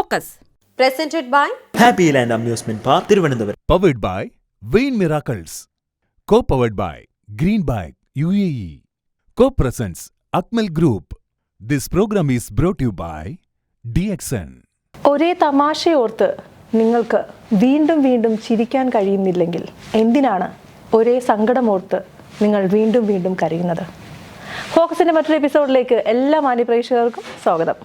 Focus. Presented by Happy Land Amusement Park, Thiruvananthapuram. Powered by Vein Miracles. Co-powered by Green Bike UAE. Co-presents Akmal Group. This program is brought to you by DXN. ഒരേ തമാശയോർത്ത് നിങ്ങൾക്ക് വീണ്ടും വീണ്ടും ചിരിക്കാൻ കഴിയുന്നില്ലെങ്കിൽ എന്തിനാണ് ഒരേ സങ്കടമോർത്ത് നിങ്ങൾ വീണ്ടും വീണ്ടും കരയുന്നത്? ഫോക്കസിന്റെ മറ്റൊരു എപ്പിസോഡിലേക്ക് എല്ലാ മാന്യപ്രേക്ഷകർക്കും സ്വാഗതം.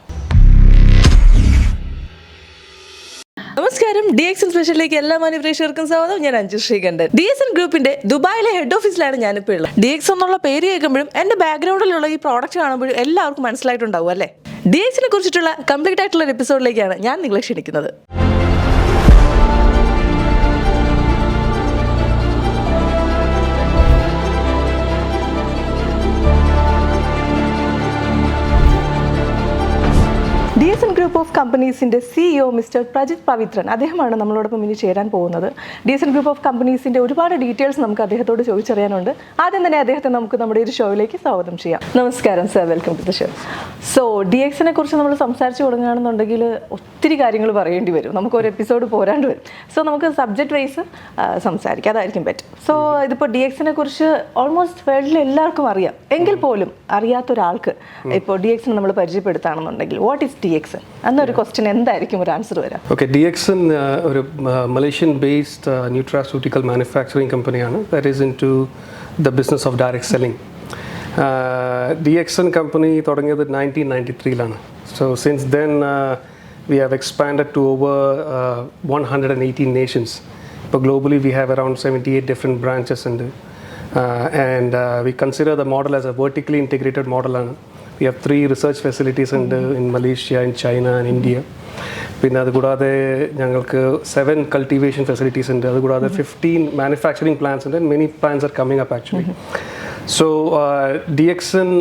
നമസ്കാരം, DXN സ്പെഷ്യലിലേക്ക് എല്ലാ മാന്യപ്രേക്ഷകർക്കും സ്വാഗതം. ഞാൻ അഞ്ജു ശ്രീകണ്ഠൻ. DXN ഗ്രൂപ്പിന്റെ ദുബായിലെ ഹെഡ് ഓഫീസിലാണ് ഞാനിപ്പോൾ ഉള്ളത്. DXN എന്നുള്ള പേര് കേൾക്കുമ്പോഴും എന്റെ ബാക്ക്ഗ്രൗണ്ടിലുള്ള ഈ പ്രോഡക്റ്റ് കാണുമ്പോഴും എല്ലാവർക്കും മനസ്സിലായിട്ടുണ്ടാവും അല്ലേ? DXN കുറിച്ചിട്ടുള്ള കംപ്ലീറ്റ് ആയിട്ടുള്ള ഒരു എപ്പിസോഡിലേക്കാണ് ഞാൻ നിങ്ങളെ ക്ഷണിക്കുന്നത്. DXN ഗ്രൂപ്പ് ഓഫ് കമ്പനീസിൻ്റെ CEO മിസ്റ്റർ പ്രജിത് പവിത്രൻ, അദ്ദേഹമാണ് നമ്മളോടൊപ്പം ഇനി ചേരാൻ പോകുന്നത്. DXN ഗ്രൂപ്പ് ഓഫ് കമ്പനീസിൻ്റെ ഒരുപാട് ഡീറ്റെയിൽസ് നമുക്ക് അദ്ദേഹത്തോട് ചോദിച്ചറിയാനുണ്ട്. ആദ്യം തന്നെ അദ്ദേഹത്തെ നമുക്ക് നമ്മുടെ ഒരു ഷോയിലേക്ക് സ്വാഗതം ചെയ്യാം. നമസ്കാരം sir, welcome to the show. So DXN കുറിച്ച് നമ്മൾ സംസാരിച്ച് തുടങ്ങുകയാണെന്നുണ്ടെങ്കിൽ ഒത്തിരി കാര്യങ്ങൾ പറയേണ്ടി വരും, നമുക്ക് ഒരു എപ്പിസോഡ് പോരാണ്ട് വരും. സോ നമുക്ക് സബ്ജക്റ്റ് വൈസ് സംസാരിക്കാം, അതായിരിക്കും ബെറ്റർ. സോ ഇതിപ്പോൾ DXN കുറിച്ച് ഓൾമോസ്റ്റ് വേൾഡിൽ എല്ലാവർക്കും അറിയാം, എങ്കിൽ പോലും അറിയാത്തൊരാൾക്ക് ഇപ്പോൾ DXN നമ്മൾ പരിചയപ്പെടുത്തുകയാണെന്നുണ്ടെങ്കിൽ വാട്ട് ഈസ് DXN എന്നൊരു ക്വസ്റ്റ്യൻ എന്തായിരിക്കും ഒരു ആൻസർ വരാം? ഓക്കെ, DXN ഒരു മലേഷ്യൻ ബേസ്ഡ് ന്യൂട്രാസ്യൂട്ടിക്കൽ മാനുഫാക്ചറിങ് കമ്പനിയാണ്. That is into the business of direct selling. DXN company തുടങ്ങിയത് 1993-ലാണ്. So since then we have expanded to over 118 nations. But globally we have around 78 different branches and we consider the model as a vertically integrated model. We have 3 research facilities in Malaysia, in China and India. പിന്നെ അതുകൂടാതെ ഞങ്ങൾക്ക് 7 cultivation facilities ഉണ്ട്. അതുകൂടാതെ 15 manufacturing plants ഉണ്ട്. Many plants are coming up actually. So DXN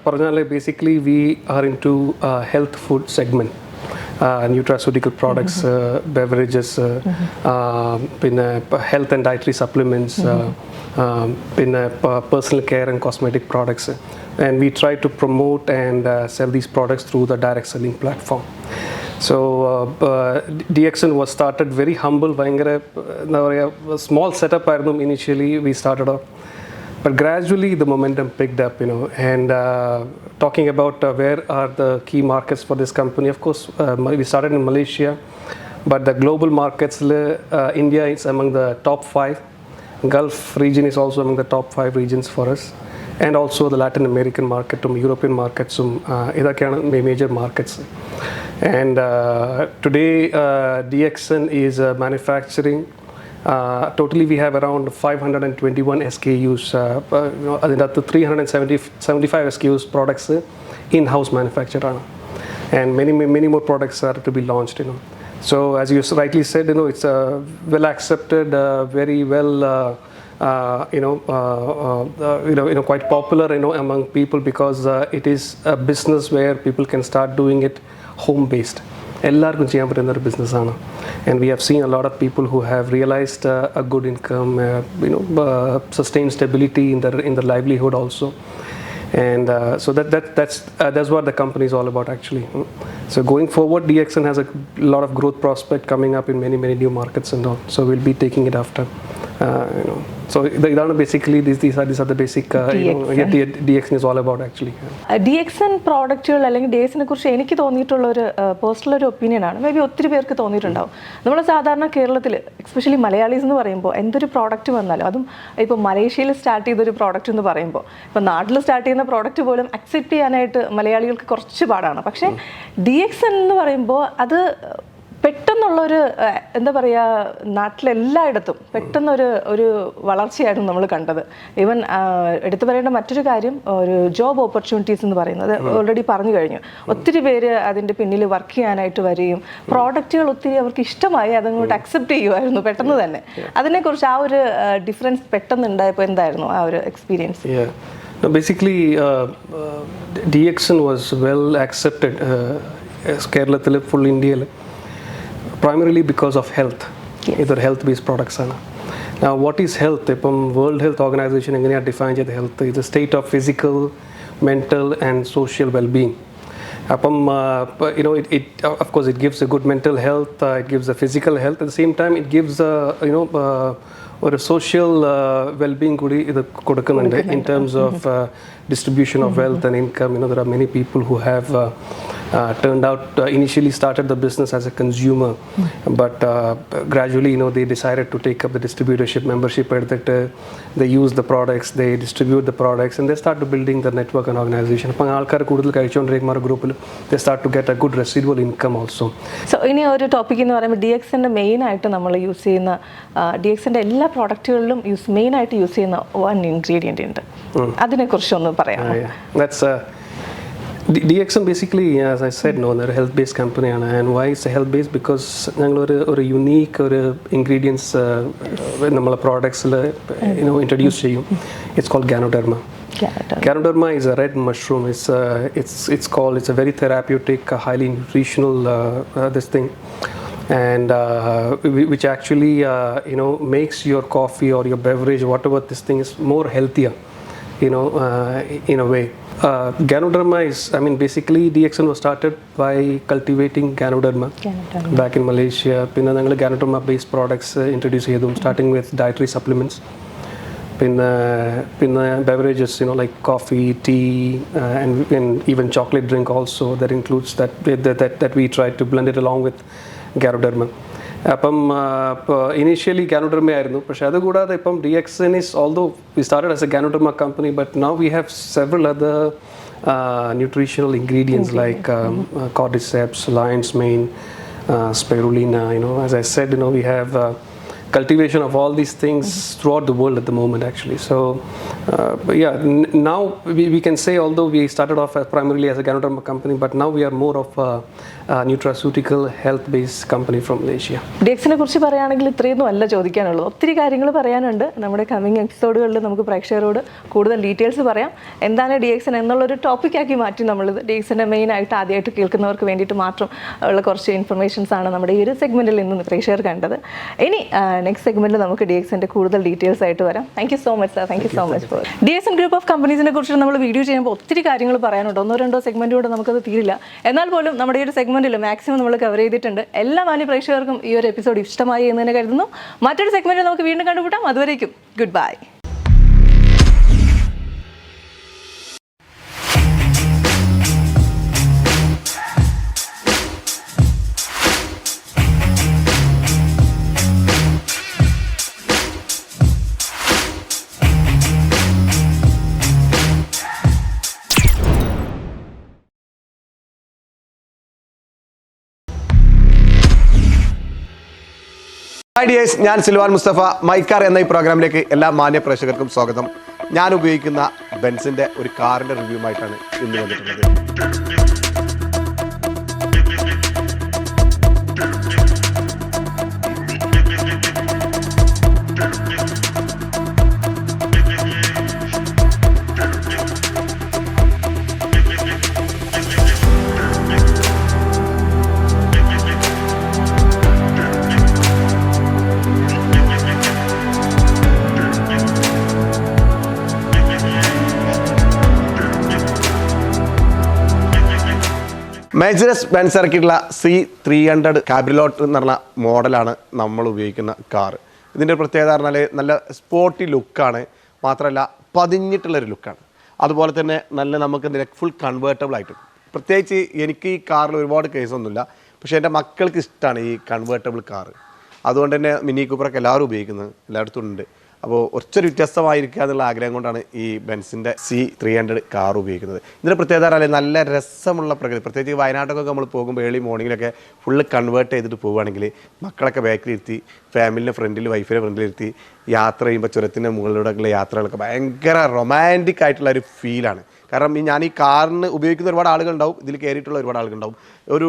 പറഞ്ഞാൽ basically we are into health food segment. Nutraceutical products, beverages, പിന്നെ health and dietary supplements, പിന്നെ personal care and cosmetic products. And we try to promote and sell these products through the direct selling platform. So DXN was started very humble, ഭയങ്കര എന്താ പറയുക, small setup ആയിരുന്നു initially we started off. But gradually the momentum picked up, and talking about where are the key markets for this company, of course we started in Malaysia, but the global markets, India is among the top 5, Gulf region is also among the top 5 regions for us, and also the Latin American market, European markets, ഇതൊക്കെയാണ് major markets. And today DXN is manufacturing totally we have around 521 SKUs, അതിനകത്ത് 375 SKUs products in-house manufactured ആണ്, and many more products are to be launched. So as you rightly said, it's well accepted, very well quite popular among people, because it is a business where people can start doing it home based. എല്ലാവർക്കും ചെയ്യാൻ പറ്റുന്ന ഒരു ബിസിനസ്സാണ്. And we have seen a lot of people who have realized a good income, sustained stability in their livelihood also. And so that's what the company is all about actually. So going forward, DXN has a lot of growth prospect coming up in many new markets and all. So we'll be taking it after. So ഇതാണ് basically these are the basic DXN is all about actually. DXN പ്രോഡക്റ്റുകൾ അല്ലെങ്കിൽ DXN കുറിച്ച് എനിക്ക് തോന്നിയിട്ടുള്ള ഒരു personal ഒരു ഒപ്പീനിയനാണ്, may be ഒത്തിരി പേർക്ക് തോന്നിയിട്ടുണ്ടാവും. നമ്മൾ സാധാരണ കേരളത്തിൽ എക്സ്പെഷ്യലി മലയാളീസ് എന്ന് പറയുമ്പോൾ എന്തൊരു പ്രോഡക്റ്റ് വന്നാലും, അതും ഇപ്പോൾ മലേഷ്യയിൽ സ്റ്റാർട്ട് ചെയ്തൊരു പ്രോഡക്റ്റ് എന്ന് പറയുമ്പോൾ, ഇപ്പോൾ നാട്ടിൽ സ്റ്റാർട്ട് ചെയ്യുന്ന പ്രോഡക്റ്റ് പോലും അക്സെപ്റ്റ് ചെയ്യാനായിട്ട് മലയാളികൾക്ക് കുറച്ച് പാടാണ്. പക്ഷേ DXN എന്ന് പറയുമ്പോൾ അത് പെട്ടെന്നുള്ളൊരു എന്താ പറയുക, നാട്ടിലെല്ലായിടത്തും പെട്ടെന്നൊരു വളർച്ചയായിരുന്നു നമ്മൾ കണ്ടത്. ഈവൻ എടുത്തു പറയേണ്ട മറ്റൊരു കാര്യം, ഒരു ജോബ് ഓപ്പർച്യൂണിറ്റീസ് എന്ന് പറയുന്നത് ഓൾറെഡി പറഞ്ഞു കഴിഞ്ഞു. ഒത്തിരി പേര് അതിൻ്റെ പിന്നിൽ വർക്ക് ചെയ്യാനായിട്ട് വരികയും പ്രോഡക്റ്റുകൾ ഒത്തിരി അവർക്ക് ഇഷ്ടമായി അതങ്ങോട്ട് അക്സെപ്റ്റ് ചെയ്യുമായിരുന്നു പെട്ടെന്ന് തന്നെ. അതിനെക്കുറിച്ച് ആ ഒരു ഡിഫറൻസ് പെട്ടെന്ന് ഉണ്ടായപ്പോൾ എന്തായിരുന്നു ആ ഒരു experience? Basically DXN was well accepted കേരളത്തിൽ, ഫുൾ ഇന്ത്യയിൽ, primarily because of health. Either health based products ആണ്. Now what is health? ഇപ്പം വേൾഡ് ഹെൽത്ത് ഓർഗനൈസേഷൻ എങ്ങനെയാണ് ഡിഫൈൻ ചെയ്ത ഹെൽത്ത്? ഇത് state of physical, mental and social well-being. Of course, it gives a good mental health, it gives a physical health. At the same time, it gives ഒരു social wellbeing കൂടി ഇത് കൊടുക്കുന്നുണ്ട് in terms of distribution of wealth and income. There are many people who have turned out, initially started the business as a consumer, but gradually, they decided to take up the distributorship membership. They use the products, they distribute the products, and they start to building the network and organization. അപ്പോൾ ആൾക്കാർ കൂടുതൽ കഴിച്ചുകൊണ്ടിരിക്കുന്ന ഗ്രൂപ്പിൽ they start to get a good residual income also. So ഇനി ഒരു topic എന്ന് പറയുമ്പോൾ DXൻ്റെ മെയിനായിട്ട് നമ്മൾ യൂസ് ചെയ്യുന്ന DXൻ്റെ എല്ലാ പ്രോഡക്റ്റുകളിലും മെയിനായിട്ട് യൂസ് ചെയ്യുന്ന വൺ ഇൻഗ്രീഡിയൻ്റ് ഉണ്ട്, അതിനെക്കുറിച്ചൊന്ന് പറയാം. That's DXN basically, as I said, they're a health-based company. And why it's a health-based? Because ഒരു unique ingredients നമ്മളെ products introduce ചെയ്യും. It's called Ganoderma. Ganoderma is a red mushroom. It's a very therapeutic, highly nutritional this thing, and which actually makes your coffee or your beverage, whatever this thing is, more healthier. In a way, Ganoderma is, basically DXN was started by cultivating Ganoderma back in Malaysia. Pinna nangal Ganoderma based products introduce cheyidum, starting with dietary supplements, pinna beverages, like coffee, tea, and even chocolate drink also. That includes that we tried to blend it along with Ganoderma. അപ്പം initially Ganoderma ആയിരുന്നു. പക്ഷേ അതുകൂടാതെ ഇപ്പം DXN is, although we started as a Ganoderma company, but now we have several other nutritional ingredients like cordyceps, lion's mane, spirulina. As I said, we have cultivation of all these things throughout the world at the moment, actually. So now we can say, although we started off primarily as a Ganoderma company, but now we are more of a nutraceutical health-based company from Malaysia. DXനെ കുറിച്ച് പറയുകയാണെങ്കിൽ ഇത്രയൊന്നും അല്ല ചോദിക്കാനുള്ളൂ, ഒത്തിരി കാര്യങ്ങൾ പറയാനുണ്ട്. നമ്മുടെ coming എപ്പിസോഡുകളിൽ നമുക്ക് പ്രേക്ഷകരോട് കൂടുതൽ ഡീറ്റെയിൽസ് പറയാം. എന്താണ് DXN എന്നുള്ളൊരു ടോപ്പിക്കാക്കി മാറ്റി നമ്മളിത്. DXൻ്റെ മെയിനായിട്ട് ആദ്യമായിട്ട് കേൾക്കുന്നവർക്ക് വേണ്ടിയിട്ട് മാത്രം ഉള്ള കുറച്ച് ഇൻഫർമേഷൻസ് ആണ് നമ്മുടെ ഈ ഒരു സെഗ്മെൻറ്റിൽ ഇന്ന് പ്രേക്ഷകർ കണ്ടത്. ഇനി നെക്സ്റ്റ് സെഗ്മെൻറ്റിൽ നമുക്ക് DXൻ്റെ കൂടുതൽ ഡീറ്റെയിൽസ് ആയിട്ട് വരാം. Thank you so much sir. Thank you so much for DXN group of കമ്പനീസിനെ കുറിച്ച് നമ്മൾ വീഡിയോ ചെയ്യുമ്പോൾ ഒത്തിരി കാര്യങ്ങൾ പറയാനുണ്ട്. 1-2 സെഗ്മെൻറ്റോടെ നമുക്കത് തീരില്ല. എന്നാൽ പോലും നമ്മുടെ ഈ ഒരു സെഗ്മെൻറ്റിൽ മാക്സിമം നമ്മൾ കവർ ചെയ്തിട്ടുണ്ട്. എല്ലാ മാന്യ പ്രേക്ഷകർക്കും ഈ ഒരു എപ്പിസോഡ് ഇഷ്ടമായി എന്ന് തന്നെ കരുതുന്നു. മറ്റൊരു സെഗ്മെൻറ്റിൽ നമുക്ക് വീണ്ടും കണ്ടുമുട്ടാം. അതുവരേക്കും ഗുഡ് ബൈ. ഹായ് ഡിയേഴ്സ്, ഞാൻ സിൽവാൻ മുസ്തഫ. മൈക്കാർ എന്ന ഈ പ്രോഗ്രാമിലേക്ക് എല്ലാ മാന്യ പ്രേക്ഷകർക്കും സ്വാഗതം. ഞാൻ ഉപയോഗിക്കുന്ന ബെൻസിൻ്റെ ഒരു കാറിൻ്റെ റിവ്യൂമായിട്ടാണ് ഇന്ന് വന്നിട്ടുള്ളത്. മെഴ്സിഡസ് ബെൻസ് ഇറക്കിയിട്ടുള്ള C300 കാബ്രിലോട്ട് എന്ന് പറഞ്ഞ മോഡലാണ് നമ്മൾ ഉപയോഗിക്കുന്ന കാർ. ഇതിൻ്റെ പ്രത്യേകത പറഞ്ഞാൽ നല്ല സ്പോർട്ടി ലുക്കാണ്, മാത്രമല്ല പതിഞ്ഞിട്ടുള്ളൊരു ലുക്കാണ്. അതുപോലെ തന്നെ നമുക്ക് ഫുൾ കൺവേർട്ടബിൾ ആയിട്ടും. പ്രത്യേകിച്ച് എനിക്ക് ഈ കാറിൽ ഒരുപാട് കേസൊന്നുമില്ല, പക്ഷേ എൻ്റെ മക്കൾക്ക് ഇഷ്ടമാണ് ഈ കൺവേർട്ടബിൾ കാർ. അതുകൊണ്ട് തന്നെ മിനി കൂപ്പറൊക്കെ എല്ലാവരും ഉപയോഗിക്കുന്നത്, എല്ലായിടത്തും ഉണ്ട്. അപ്പോൾ ഒറ്റൊരു വ്യത്യസ്തമായിരിക്കുക എന്നുള്ള ആഗ്രഹം കൊണ്ടാണ് ഈ ബെൻസിൻ്റെ C300 കാർ ഉപയോഗിക്കുന്നത്. ഇതിൻ്റെ പ്രത്യേകത പറഞ്ഞാൽ നല്ല രസമുള്ള പ്രകൃതി. പ്രത്യേകിച്ച് വയനാട്ടൊക്കെ നമ്മൾ പോകുമ്പോൾ ഏർലി മോർണിംഗിലൊക്കെ ഫുള്ള് കൺവേർട്ട് ചെയ്തിട്ട് പോവുകയാണെങ്കിൽ മക്കളൊക്കെ ബാക്കിലിരുത്തി, ഫാമിലിൻ്റെ ഫ്രണ്ടിൽ, വൈഫിൻ്റെ ഫ്രണ്ടിലിരുത്തി യാത്ര ചെയ്യുമ്പോൾ ചുരത്തിൻ്റെ മുകളിലൂടെയുള്ള യാത്രകളൊക്കെ ഭയങ്കര റൊമാൻറ്റിക് ആയിട്ടുള്ള ഒരു ഫീലാണ്. കാരണം ഞാൻ ഈ കാറിന് ഉപയോഗിക്കുന്ന ഒരുപാട് ആളുകളുണ്ടാവും, ഇതിൽ കയറിയിട്ടുള്ള ഒരുപാട് ആളുകളുണ്ടാവും. ഒരു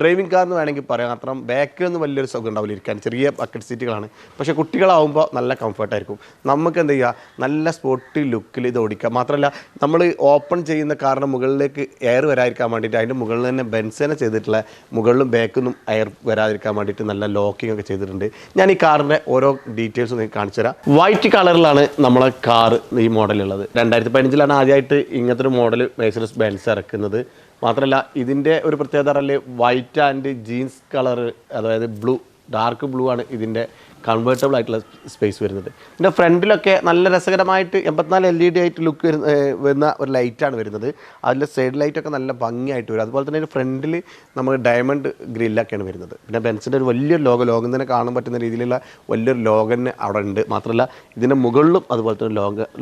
ഡ്രൈവിംഗ് കാർ എന്ന് വേണമെങ്കിൽ പറയാം. അത്ര ബാക്കിലൊന്നും വലിയൊരു സുഖം ഉണ്ടാവില്ല ഇരിക്കാൻ, ചെറിയ ബക്കറ്റ് സീറ്റുകളാണ്. പക്ഷേ കുട്ടികളാവുമ്പോൾ നല്ല കംഫർട്ടായിരിക്കും. നമുക്ക് എന്ത് ചെയ്യുക, നല്ല സ്പോർട്ടി ലുക്കിൽ ഇത് ഓടിക്കാം. മാത്രമല്ല നമ്മൾ ഓപ്പൺ ചെയ്യുന്ന കാറിന് മുകളിലേക്ക് എയർ വരാതിരിക്കാൻ വേണ്ടിയിട്ട് അതിൻ്റെ മുകളിൽ തന്നെ ബെൻസിനെ ചെയ്തിട്ടുള്ള മുകളിലും ബാക്കൊന്നും എയർ വരാതിരിക്കാൻ വേണ്ടിയിട്ട് നല്ല ലോക്കിംഗ് ഒക്കെ ചെയ്തിട്ടുണ്ട്. ഞാൻ ഈ കാറിൻ്റെ ഓരോ ഡീറ്റെയിൽസ് നിങ്ങൾക്ക് കാണിച്ചു തരാം. വൈറ്റ് കളറിലാണ് നമ്മളെ കാർ ഈ മോഡലുള്ളത്. 2015 ആദ്യമായിട്ട് ഇങ്ങനത്തെ ഒരു മോഡൽ മെഴ്സിഡസ് ബെൻസ് ഇറക്കുന്നത്. മാത്രമല്ല ഇതിൻ്റെ ഒരു പ്രത്യേകത പറഞ്ഞാൽ വൈറ്റ് ആൻഡ് ജീൻസ് കളർ, അതായത് ബ്ലൂ, ഡാർക്ക് ബ്ലൂ ആണ് ഇതിൻ്റെ കൺവേർട്ടബിൾ ആയിട്ടുള്ള സ്പേസ് വരുന്നത്. ഇതിൻ്റെ ഫ്രണ്ടിലൊക്കെ നല്ല രസകരമായിട്ട് 84 LED ആയിട്ട് ലുക്ക് വരുന്ന ഒരു ലൈറ്റാണ് വരുന്നത്. അതിൽ സൈഡ് ലൈറ്റൊക്കെ നല്ല ഭംഗിയായിട്ട് വരും. അതുപോലെ തന്നെ ഫ്രണ്ടിൽ നമ്മൾ ഡയമണ്ട് ഗ്രില്ലൊക്കെയാണ് വരുന്നത്. പിന്നെ ബെൻസിൻ്റെ ഒരു വലിയൊരു ലോകം തന്നെ കാണാൻ പറ്റുന്ന രീതിയിലുള്ള വലിയൊരു ലോഗന് അവിടെ ഉണ്ട്. മാത്രമല്ല ഇതിൻ്റെ മുകളിലും അതുപോലെ തന്നെ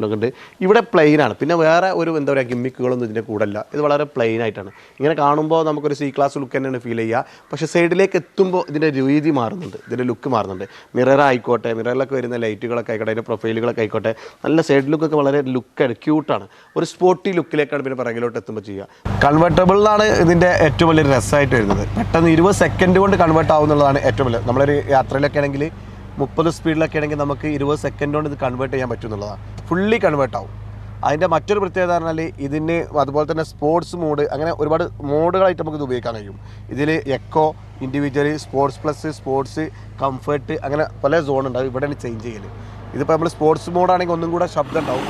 ലോഗുണ്ട്. ഇവിടെ പ്ലെയിനാണ്. പിന്നെ വേറെ ഒരു എന്താ പറയുക ഗിമ്മിക്കുകളൊന്നും ഇതിൻ്റെ കൂടെ അല്ല. ഇത് വളരെ പ്ലെയിൻ ആയിട്ടാണ്. ഇങ്ങനെ കാണുമ്പോൾ നമുക്കൊരു C ക്ലാസ് ലുക്ക് തന്നെയാണ് ഫീൽ ചെയ്യുക. പക്ഷേ സൈഡിലേക്ക് എത്തുമ്പോൾ ഇതിൻ്റെ രീതി മാറുന്നുണ്ട്, ഇതിൻ്റെ ലുക്ക് മാറുന്നുണ്ട്. മിറർ ആയിക്കോട്ടെ, മിററിലൊക്കെ വരുന്ന ലൈറ്റുകളൊക്കെ ആയിക്കോട്ടെ, അതിൻ്റെ പ്രൊഫൈലുകളൊക്കെ ആയിക്കോട്ടെ, നല്ല സൈഡ് ലുക്കൊക്കെ വളരെ ലുക്കാണ്, ക്യൂട്ടാണ്. ഒരു സ്പോർട്ടി ലുക്കിലേക്കാണ് പിന്നെ പിറകിലോട്ട് എത്തുമ്പോൾ ചെയ്യുക. കൺവേർട്ടബിളിലാണ് ഇതിൻ്റെ ഏറ്റവും വലിയ രസമായിട്ട് വരുന്നത്. പെട്ടെന്ന് 20 സെക്കൻഡ് കൊണ്ട് കൺവേർട്ട് ആവുന്നുള്ളതാണ് ഏറ്റവും വലിയ. നമ്മളൊരു യാത്രയിലൊക്കെ ആണെങ്കിൽ 30 സ്പീഡിലൊക്കെ ആണെങ്കിൽ നമുക്ക് 20 സെക്കൻഡ് കൊണ്ട് ഇത് കൺവേർട്ട് ചെയ്യാൻ പറ്റും എന്നുള്ളതാണ്. ഫുള്ളി കൺവേർട്ട് ആവും. അതിൻ്റെ മറ്റൊരു പ്രത്യേകത പറഞ്ഞാൽ ഇതിന് അതുപോലെ തന്നെ സ്പോർട്സ് മോഡ്, അങ്ങനെ ഒരുപാട് മോഡുകളായിട്ട് നമുക്കിത് ഉപയോഗിക്കാൻ കഴിയും. ഇതിൽ eco, individual, sports plus, sports, comfort, അങ്ങനെ പല സോൺ ഉണ്ടാവും. ഇവിടെയാണ് ചേഞ്ച് ചെയ്യൽ. ഇതിപ്പോൾ നമ്മൾ സ്പോർട്സ് മോഡാണെങ്കിൽ ഒന്നും കൂടെ ശബ്ദം ഉണ്ടാവും.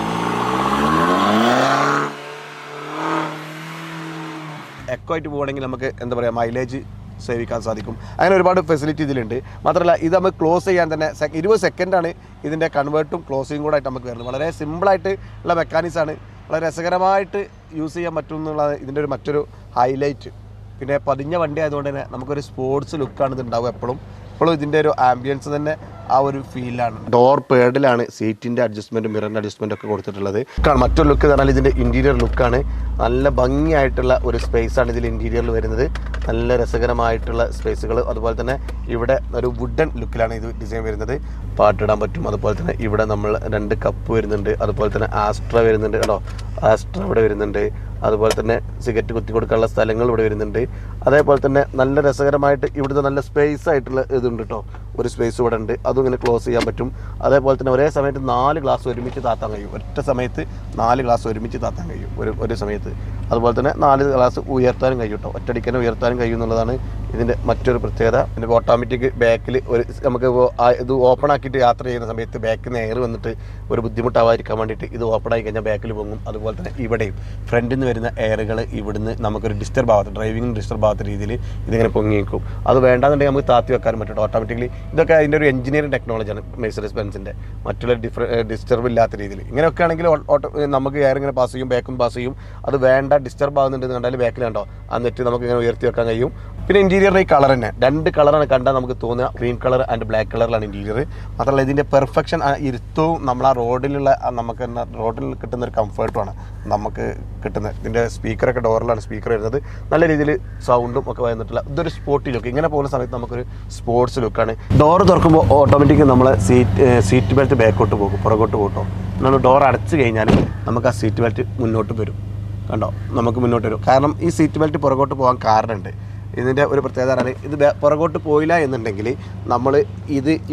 എക്കോ ആയിട്ട് പോവുകയാണെങ്കിൽ നമുക്ക് എന്താ പറയുക മൈലേജ് സേവിക്കാൻ സാധിക്കും. അങ്ങനെ ഒരുപാട് ഫെസിലിറ്റി ഇതിലുണ്ട്. മാത്രമല്ല ഇത് നമുക്ക് ക്ലോസ് ചെയ്യാൻ തന്നെ 20 സെക്കൻഡാണ് ഇതിൻ്റെ കൺവേർട്ടും ക്ലോസിങ് കൂടെ ആയിട്ട് നമുക്ക് വരുന്നത്. വളരെ സിമ്പിളായിട്ട് ഉള്ള മെക്കാനിക്സാണ്. വളരെ രസകരമായിട്ട് യൂസ് ചെയ്യാൻ പറ്റും എന്നുള്ളത് ഇതിൻ്റെ ഒരു മറ്റൊരു ഹൈലൈറ്റ്. പിന്നെ പതിഞ്ഞ വണ്ടി ആയതുകൊണ്ട് തന്നെ നമുക്കൊരു സ്പോർട്സ് ലുക്കാണ് ഇത് ഉണ്ടാവുക. എപ്പോഴും ഇതിൻ്റെ ഒരു ആംബിയൻസ് തന്നെ ആ ഒരു ഫീലാണ്. ഡോർ പേഡിലാണ് സീറ്റിൻ്റെ അഡ്ജസ്റ്റ്മെൻറ്റും മിററിൻ്റെ അഡ്ജസ്റ്റ്മെൻറ്റും ഒക്കെ കൊടുത്തിട്ടുള്ളത്. മറ്റൊരു ലുക്ക് എന്ന് പറഞ്ഞാൽ ഇതിൻ്റെ ഇൻറ്റീരിയർ ലുക്കാണ്. നല്ല ഭംഗിയായിട്ടുള്ള ഒരു സ്പേസാണ് ഇതിൽ ഇൻറ്റീരിയറിൽ വരുന്നത്. നല്ല രസകരമായിട്ടുള്ള സ്പേസുകൾ. അതുപോലെ തന്നെ ഇവിടെ ഒരു വുഡൻ ലുക്കിലാണ് ഇത് ഡിസൈൻ വരുന്നത്. പാട്ടിടാൻ പറ്റും. അതുപോലെ തന്നെ ഇവിടെ നമ്മൾ 2 കപ്പ് വരുന്നുണ്ട്. അതുപോലെ തന്നെ ആസ്ട്ര വരുന്നുണ്ട്. കേട്ടോ, ആസ്ട്ര ഇവിടെ വരുന്നുണ്ട്. അതുപോലെ തന്നെ സിഗരറ്റ് കുത്തി കൊടുക്കാനുള്ള സ്ഥലങ്ങൾ ഇവിടെ വരുന്നുണ്ട്. അതേപോലെ തന്നെ നല്ല രസകരമായിട്ട് ഇവിടുത്തെ നല്ല സ്പേസ് ആയിട്ടുള്ള ഇതുണ്ട് കേട്ടോ. ഒരു സ്പേസ് ഇവിടെ ഉണ്ട്. അതും ഇങ്ങനെ ക്ലോസ് ചെയ്യാൻ പറ്റും. അതേപോലെ തന്നെ ഒരേ സമയത്ത് 4 ഗ്ലാസ് ഒരുമിച്ച് താത്താൻ കഴിയും. ഒറ്റ സമയത്ത് 4 ഗ്ലാസ് ഒരുമിച്ച് താത്താൻ കഴിയും ഒരു സമയത്ത്. അതുപോലെ തന്നെ 4 ഗ്ലാസ് ഉയർത്താനും കഴിയും കേട്ടോ. ഒറ്റടിക്കനെ ഉയർത്താനും കഴിയും എന്നുള്ളതാണ് ഇതിൻ്റെ മറ്റൊരു പ്രത്യേകത. പിന്നെ ഓട്ടോമാറ്റിക് ബാക്കിൽ ഒരു നമുക്ക് ഇത് ഓപ്പൺ ആക്കിയിട്ട് യാത്ര ചെയ്യുന്ന സമയത്ത് ബാക്കിൽ നിന്ന് എയർ വന്നിട്ട് ഒരു ബുദ്ധിമുട്ടാവാതിരിക്കാൻ വേണ്ടിയിട്ട് ഇത് ഓപ്പൺ ആയി കഴിഞ്ഞാൽ ബാക്കിൽ പൊങ്ങും. അതുപോലെ തന്നെ ഇവിടെയും ഫ്രണ്ടിൽ നിന്ന് വരുന്ന എയറുകൾ ഇവിടുന്ന് നമുക്കൊരു ഡിസ്റ്റർബ് ആവാത്ത, ഡ്രൈവിംഗ് ഡിസ്റ്റർബ് ആവാത്ത രീതിയിൽ ഇതിങ്ങനെ പൊങ്ങി നിൽക്കും. അത് വേണ്ടാന്നുണ്ടെങ്കിൽ നമുക്ക് താത്തി വെക്കാനും പറ്റും ഓട്ടോമാറ്റിക്കലി. ഇതൊക്കെ അതിൻ്റെ ഒരു എഞ്ചിനീയറിംഗ് ടെക്നോളജിയാണ് മെഴ്സിഡീസ് ബെൻസിൻ്റെ. മറ്റുള്ള ഡിസ്റ്റർബ് ഇല്ലാത്ത രീതിയിൽ ഇങ്ങനെയൊക്കെ ആണെങ്കിൽ നമുക്ക് എയർ ഇങ്ങനെ പാസ് ചെയ്യും, ബാക്കും പാസ് ചെയ്യും. അത് വേണ്ട ഡിസ്റ്റർബ് ആകുന്നുണ്ടെന്ന് കണ്ടാൽ ബാക്കിൽ കണ്ടോ എന്നിട്ട് നമുക്ക് ഇങ്ങനെ ഉയർത്തി വെക്കാൻ കഴിയും. പിന്നെ ഇൻറ്റീരിയറിൻ്റെ ഈ കളർ തന്നെ 2 കളറാണ് കണ്ടാൽ നമുക്ക് തോന്നുക. ക്രീം കളർ ആൻഡ് ബ്ലാക്ക് കളറിലാണ് ഇൻറ്റീരിയർ. മാത്രമല്ല ഇതിൻ്റെ പെർഫെക്ഷൻ ഇരുത്തവും നമ്മൾ ആ റോഡിലുള്ള നമുക്ക് റോഡിൽ കിട്ടുന്ന ഒരു കംഫർട്ടുമാണ് നമുക്ക് കിട്ടുന്നത്. ഇതിൻ്റെ സ്പീക്കറൊക്കെ ഡോറിലാണ് സ്പീക്കർ വരുന്നത്. നല്ല രീതിയിൽ സൗണ്ടും ഒക്കെ വന്നിട്ടുള്ള ഇതൊരു സ്പോർട്ടി ലുക്ക്. ഇങ്ങനെ പോകുന്ന സമയത്ത് നമുക്കൊരു സ്പോർട്സ് ലുക്കാണ്. ഡോർ തുറക്കുമ്പോൾ ഓട്ടോമാറ്റിക് നമ്മൾ സീറ്റ് ബെൽറ്റ് ബാക്കോട്ട് പോകും, പുറകോട്ട് പോകട്ടോ. നമ്മൾ ഡോർ അടച്ചു കഴിഞ്ഞാൽ നമുക്ക് ആ സീറ്റ് ബെൽറ്റ് മുന്നോട്ട് വരും. കണ്ടോ, നമുക്ക് മുന്നോട്ട് വരും. കാരണം ഈ സീറ്റ് ബെൽറ്റ് പുറകോട്ട് പോകാൻ കാരണമുണ്ട്. ഇതിൻ്റെ ഒരു പ്രത്യേകത ആണ് ഇത് പുറകോട്ട് പോയില്ല എന്നുണ്ടെങ്കിൽ നമ്മൾ